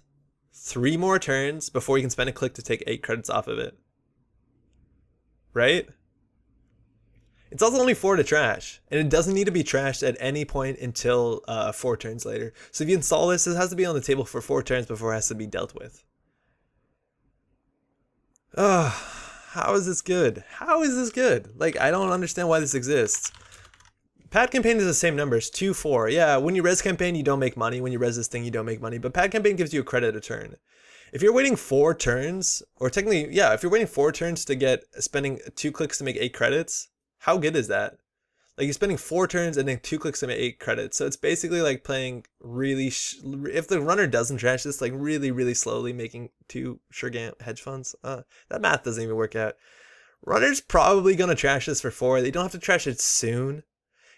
3 more turns before you can spend a click to take 8 credits off of it. Right? It's also only 4 to trash, and it doesn't need to be trashed at any point until 4 turns later. So if you install this, it has to be on the table for 4 turns before it has to be dealt with. How is this good? How is this good? Like, I don't understand why this exists. Pad Campaign is the same numbers, 2, 4. Yeah, when you res Campaign, you don't make money. When you res this thing, you don't make money. But Pad Campaign gives you a credit a turn. If you're waiting 4 turns, or technically, yeah, if you're waiting 4 turns to get spending 2 clicks to make 8 credits, how good is that? Like, you're spending 4 turns and then 2 clicks to make 8 credits. So it's basically like playing really, if the runner doesn't trash this, like really, really slowly making 2 Shurgant hedge funds. That math doesn't even work out. Runner's probably going to trash this for 4. They don't have to trash it soon.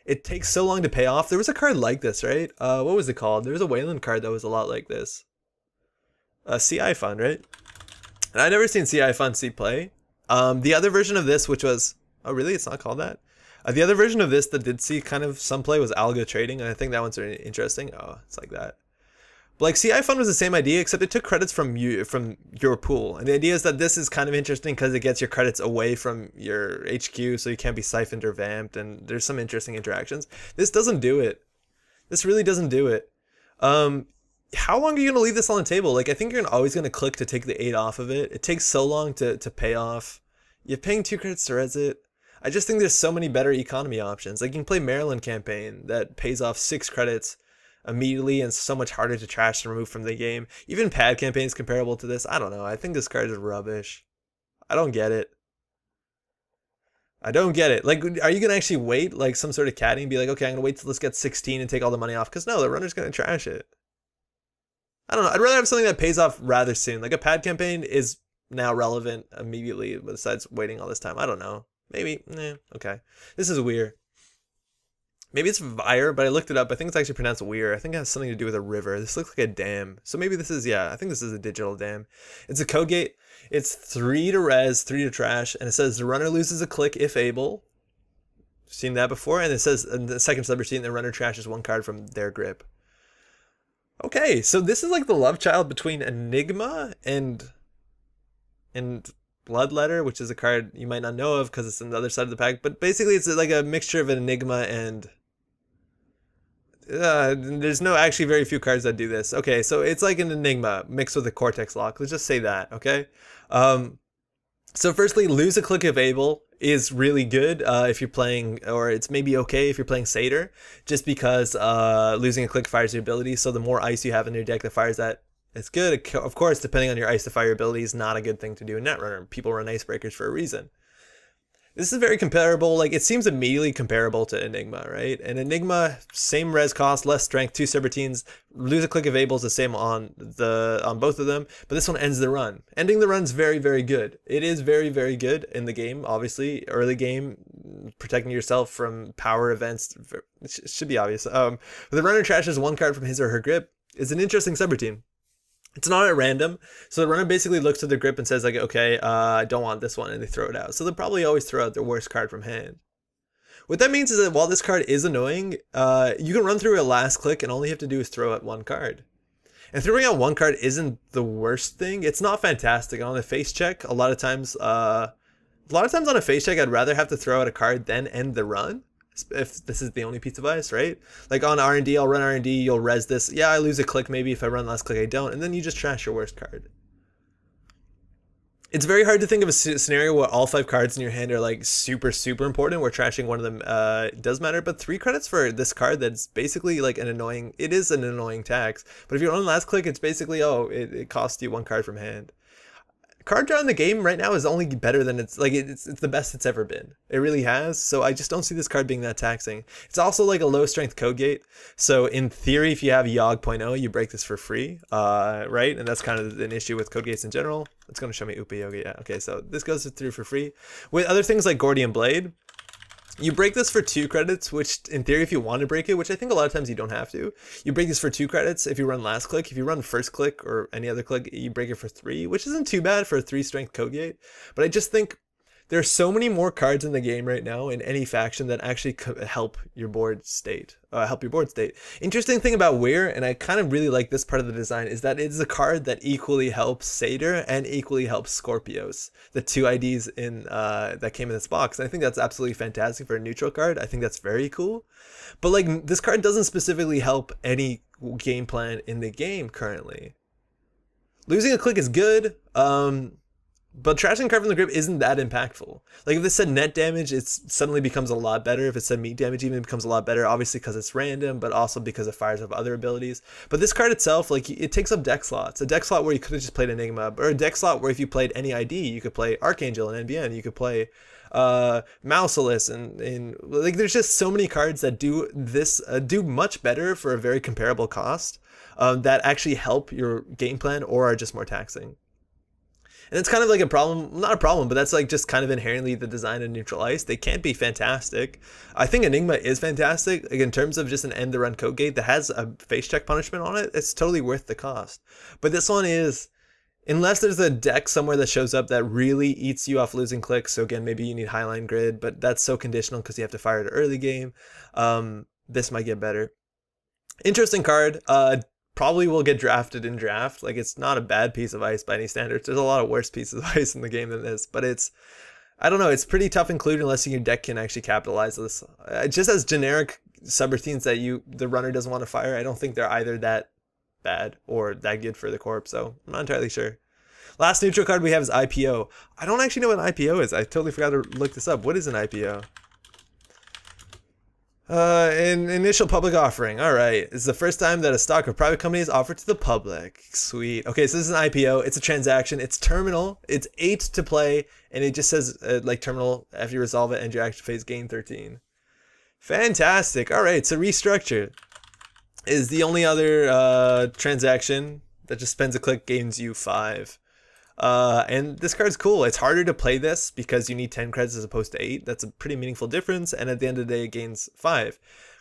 It takes so long to pay off. There was a card like this, right? What was it called? There was a Wayland card that was a lot like this. CI Fund, right? And I've never seen CI Fund see play. The other version of this, which was... Oh, really? It's not called that? The other version of this that did see kind of some play was Algo Trading, and I think that one's really interesting. Oh, it's like that. But like CI Fund was the same idea, except it took credits from your pool. And the idea is that this is kind of interesting because it gets your credits away from your HQ, so you can't be siphoned or vamped, and there's some interesting interactions. This doesn't do it. This really doesn't do it. How long are you going to leave this on the table? Like, I think you're always going to click to take the 8 off of it. It takes so long to pay off. You're paying 2 credits to res it. I just think there's so many better economy options. Like, you can play Marilyn Campaign that pays off 6 credits immediately and so much harder to trash and remove from the game. Even Pad Campaign is comparable to this. I don't know. I think this card is rubbish. I don't get it. I don't get it. Like, are you going to actually wait like some sort of caddy and be like, okay, I'm going to wait till let's get 16 and take all the money off? Because no, the runner's going to trash it. I don't know. I'd rather have something that pays off rather soon. Like a Pad Campaign is now relevant immediately besides waiting all this time. I don't know. Maybe. Okay. This is weird. Maybe it's Weir, but I looked it up. I think it's actually pronounced Weir. I think it has something to do with a river. This looks like a dam. So maybe this is, yeah, I think this is a digital dam. It's a code gate. It's 3 to res, 3 to trash, and it says the runner loses a click if able. Seen that before? And it says in the second subroutine, the runner trashes 1 card from their grip. Okay, so this is like the love child between Enigma and Bloodletter, which is a card you might not know of because it's on the other side of the pack. But basically, it's like a mixture of an Enigma and... there's no actually very few cards that do this. Okay, so it's like an Enigma mixed with a Cortex Lock. Let's just say that, okay? So firstly, lose a click if able is really good if you're playing, or it's maybe okay if you're playing Seidr, just because losing a click fires your ability. So the more ice you have in your deck that fires that, it's good. Of course, depending on your ice to fire ability is not a good thing to do in Netrunner. People run icebreakers for a reason. This is very comparable. Like, it seems immediately comparable to Enigma, right? And Enigma, same res cost, less strength, 2 subroutines. Lose a click of able is the same on both of them, but this one ends the run. Ending the run is very, very good. It is very, very good in the game. Obviously, early game, protecting yourself from power events, it should be obvious. The runner trashes 1 card from his or her grip is an interesting subroutine. It's not at random, so the runner basically looks at their grip and says like, okay, I don't want this one, and they throw it out. So they'll probably always throw out their worst card from hand. What that means is that while this card is annoying, you can run through a last click and all you have to do is throw out 1 card. And throwing out 1 card isn't the worst thing. It's not fantastic. On a face check, a lot of times on a face check, I'd rather have to throw out a card than end the run. if this is the only piece of ice, right? Like on R&D, I'll run R&D, you'll res this. Yeah, I lose a click maybe. If I run last click, I don't. And then you just trash your worst card. It's very hard to think of a scenario where all 5 cards in your hand are like super important, where trashing one of them does matter. But 3 credits for this card that's basically like an annoying, it is an annoying tax. But if you run last click, it's basically, oh, it costs you 1 card from hand. Card draw in the game right now is only better than it's the best it's ever been. It really has. So I just don't see this card being that taxing. It's also like a low strength code gate. So in theory, if you have Yogg.0, you break this for free, right? And that's kind of an issue with code gates in general. It's going to show me Upa Yoga. Yeah. Okay. So this goes through for free. With other things like Gordian Blade, you break this for 2 credits, which in theory, if you want to break it, which I think a lot of times you don't have to, you break this for 2 credits if you run last click. If you run first click or any other click, you break it for 3, which isn't too bad for a 3 strength code gate. But I just think there are so many more cards in the game right now in any faction that actually could help your board state. Interesting thing about Weir, and I kind of really like this part of the design, is that it's a card that equally helps Seidr and equally helps Scorpios, the 2 IDs in that came in this box. And I think that's absolutely fantastic for a neutral card. I think that's very cool. But like this card doesn't specifically help any game plan in the game currently. Losing a click is good. But trashing card from the grip isn't that impactful. Like if this said net damage, it suddenly becomes a lot better. If it said meat damage, even becomes a lot better, obviously because it's random, but also because it fires up other abilities. But this card itself, like it takes up deck slots. A deck slot where you could have just played Enigma, or a deck slot where if you played any ID, you could play Archangel and NBN, you could play Mouseolus, and like there's just so many cards that do this, do much better for a very comparable cost, that actually help your game plan or are just more taxing. And it's kind of like a problem, not a problem, but that's like just kind of inherently the design of neutral ice. They can't be fantastic. I think Enigma is fantastic. Like in terms of just an end the run code gate that has a face check punishment on it, it's totally worth the cost. But this one is, unless there's a deck somewhere that shows up that really eats you off losing clicks. So again, maybe you need Highline Grid, but that's so conditional because you have to fire it early game. This might get better. Interesting card. Probably will get drafted in draft. Like it's not a bad piece of ice by any standards. There's a lot of worse pieces of ice in the game than this, but it's, I don't know, it's pretty tough include unless your deck can actually capitalize this. Just as generic subroutines that the runner doesn't want to fire, I don't think they're either that bad or that good for the corp, so I'm not entirely sure. Last neutral card we have is IPO. I don't actually know what an IPO is. I totally forgot to look this up. What is an IPO? An initial public offering. All right. It's the first time that a stock of private company is offered to the public. Sweet. Okay, so this is an IPO. It's a transaction. It's terminal. It's 8 to play, and it just says like terminal. After you resolve it, end your action phase, gain 13. Fantastic. All right. So restructure is the only other transaction that just spends a click, gains you 5. And this card's cool. It's harder to play this because you need 10 credits as opposed to 8. That's a pretty meaningful difference, and at the end of the day it gains 5.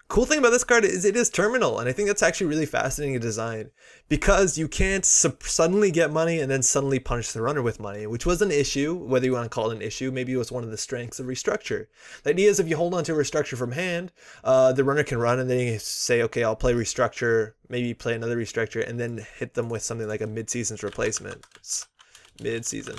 Cool thing about this card is it is terminal, and I think that's actually really fascinating design because you can't suddenly get money and then suddenly punish the runner with money, which was an issue. Whether you want to call it an issue, maybe it was one of the strengths of restructure. The idea is if you hold on to restructure from hand, the runner can run and then you say, okay, I'll play restructure, maybe play another restructure, and then hit them with something like a mid-season's replacement. Mid-season.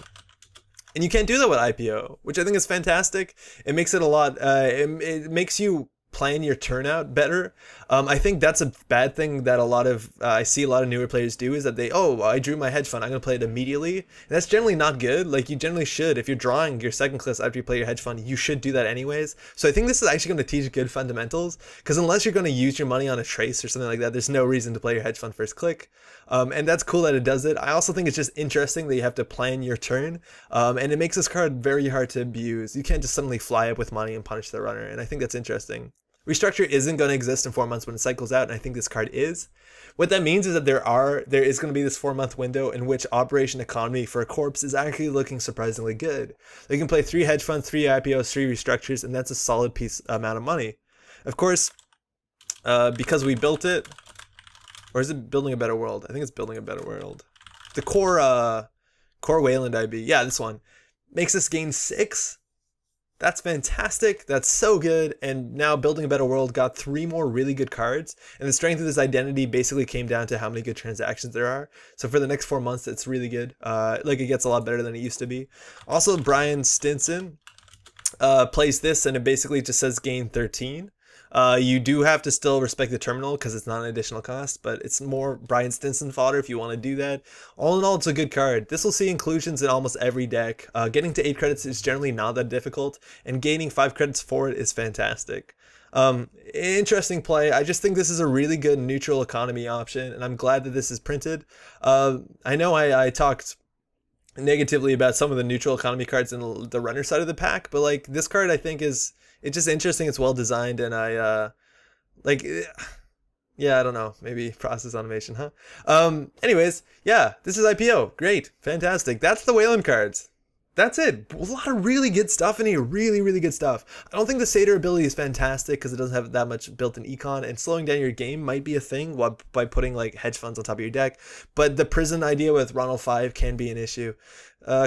And you can't do that with IPO, which I think is fantastic. It makes it a lot, it makes you plan your turnout better. I think that's a bad thing that a lot of, I see a lot of newer players do, is that they, oh, I drew my hedge fund, I'm going to play it immediately. And that's generally not good. Like you generally should, if you're drawing your second class after you play your hedge fund, you should do that anyways. So I think this is actually going to teach good fundamentals, because unless you're going to use your money on a trace or something like that, there's no reason to play your hedge fund first click. And that's cool that it does it. I also think it's just interesting that you have to plan your turn, and it makes this card very hard to abuse. You can't just suddenly fly up with money and punish the runner, and I think that's interesting. Restructure isn't going to exist in 4 months when it cycles out, and I think this card is. What that means is that there is going to be this 4-month window in which operation economy for a corpse is actually looking surprisingly good. You can play 3 hedge funds, 3 IPOs, 3 restructures, and that's a solid amount of money. Of course, because we built it, or is it Building a Better World? I think it's Building a Better World. The core Wayland IB, yeah, this one makes us gain 6. That's fantastic. That's so good. And now Building a Better World got 3 more really good cards. And the strength of this identity basically came down to how many good transactions there are. So for the next 4 months, it's really good. Like it gets a lot better than it used to be. Also, Brian Stinson plays this, and it basically just says gain 13. You do have to still respect the terminal because it's not an additional cost, but it's more Brian Stinson fodder if you want to do that. All in all, it's a good card. This will see inclusions in almost every deck. Getting to 8 credits is generally not that difficult, and gaining 5 credits for it is fantastic. Interesting play. I just think this is a really good neutral economy option, and I'm glad that this is printed. I know I talked negatively about some of the neutral economy cards in the runner side of the pack, but like this card I think it's just interesting. It's well designed, and I like yeah, I don't know, maybe process automation, huh? Anyways, yeah, this is IPO. Great, fantastic. That's the Wayland cards. That's it. A lot of really good stuff in here. Really, really good stuff. I don't think the Seidr ability is fantastic because it doesn't have that much built-in econ, and slowing down your game might be a thing by putting like hedge funds on top of your deck. But the prison idea with Ronald 5 can be an issue.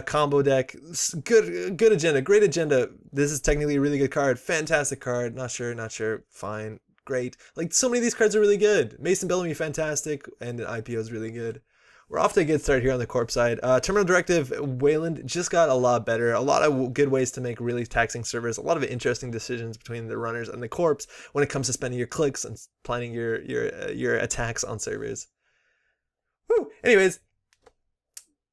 Combo deck, good agenda, great agenda. This is technically a really good card. Fantastic card. Not sure. Fine. Great. Like, so many of these cards are really good. Mason Bellamy, fantastic, and an IPO is really good. We're off to a good start here on the corp side. Terminal Directive, Wayland just got a lot better. A lot of good ways to make really taxing servers. A lot of interesting decisions between the runners and the corps when it comes to spending your clicks and planning your attacks on servers. Woo! Anyways,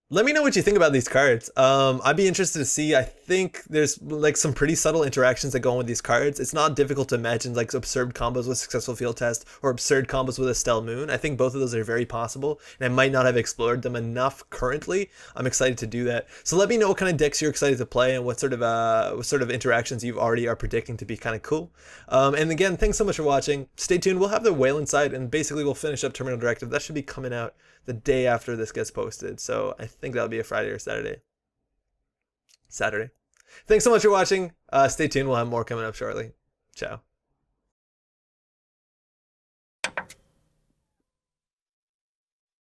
let me know what you think about these cards. I'd be interested to see. I think there's like some pretty subtle interactions that go on with these cards. It's not difficult to imagine like absurd combos with Successful Field Test or absurd combos with Estelle Moon. I think both of those are very possible, and I might not have explored them enough currently. I'm excited to do that. So let me know what kind of decks you're excited to play and what sort of interactions you already are predicting to be kind of cool. And again, thanks so much for watching. Stay tuned. We'll have the Wayland side, and basically we'll finish up Terminal Directive. That should be coming out the day after this gets posted. So I think that'll be a Friday or Saturday. Thanks so much for watching. Stay tuned. We'll have more coming up shortly. Ciao.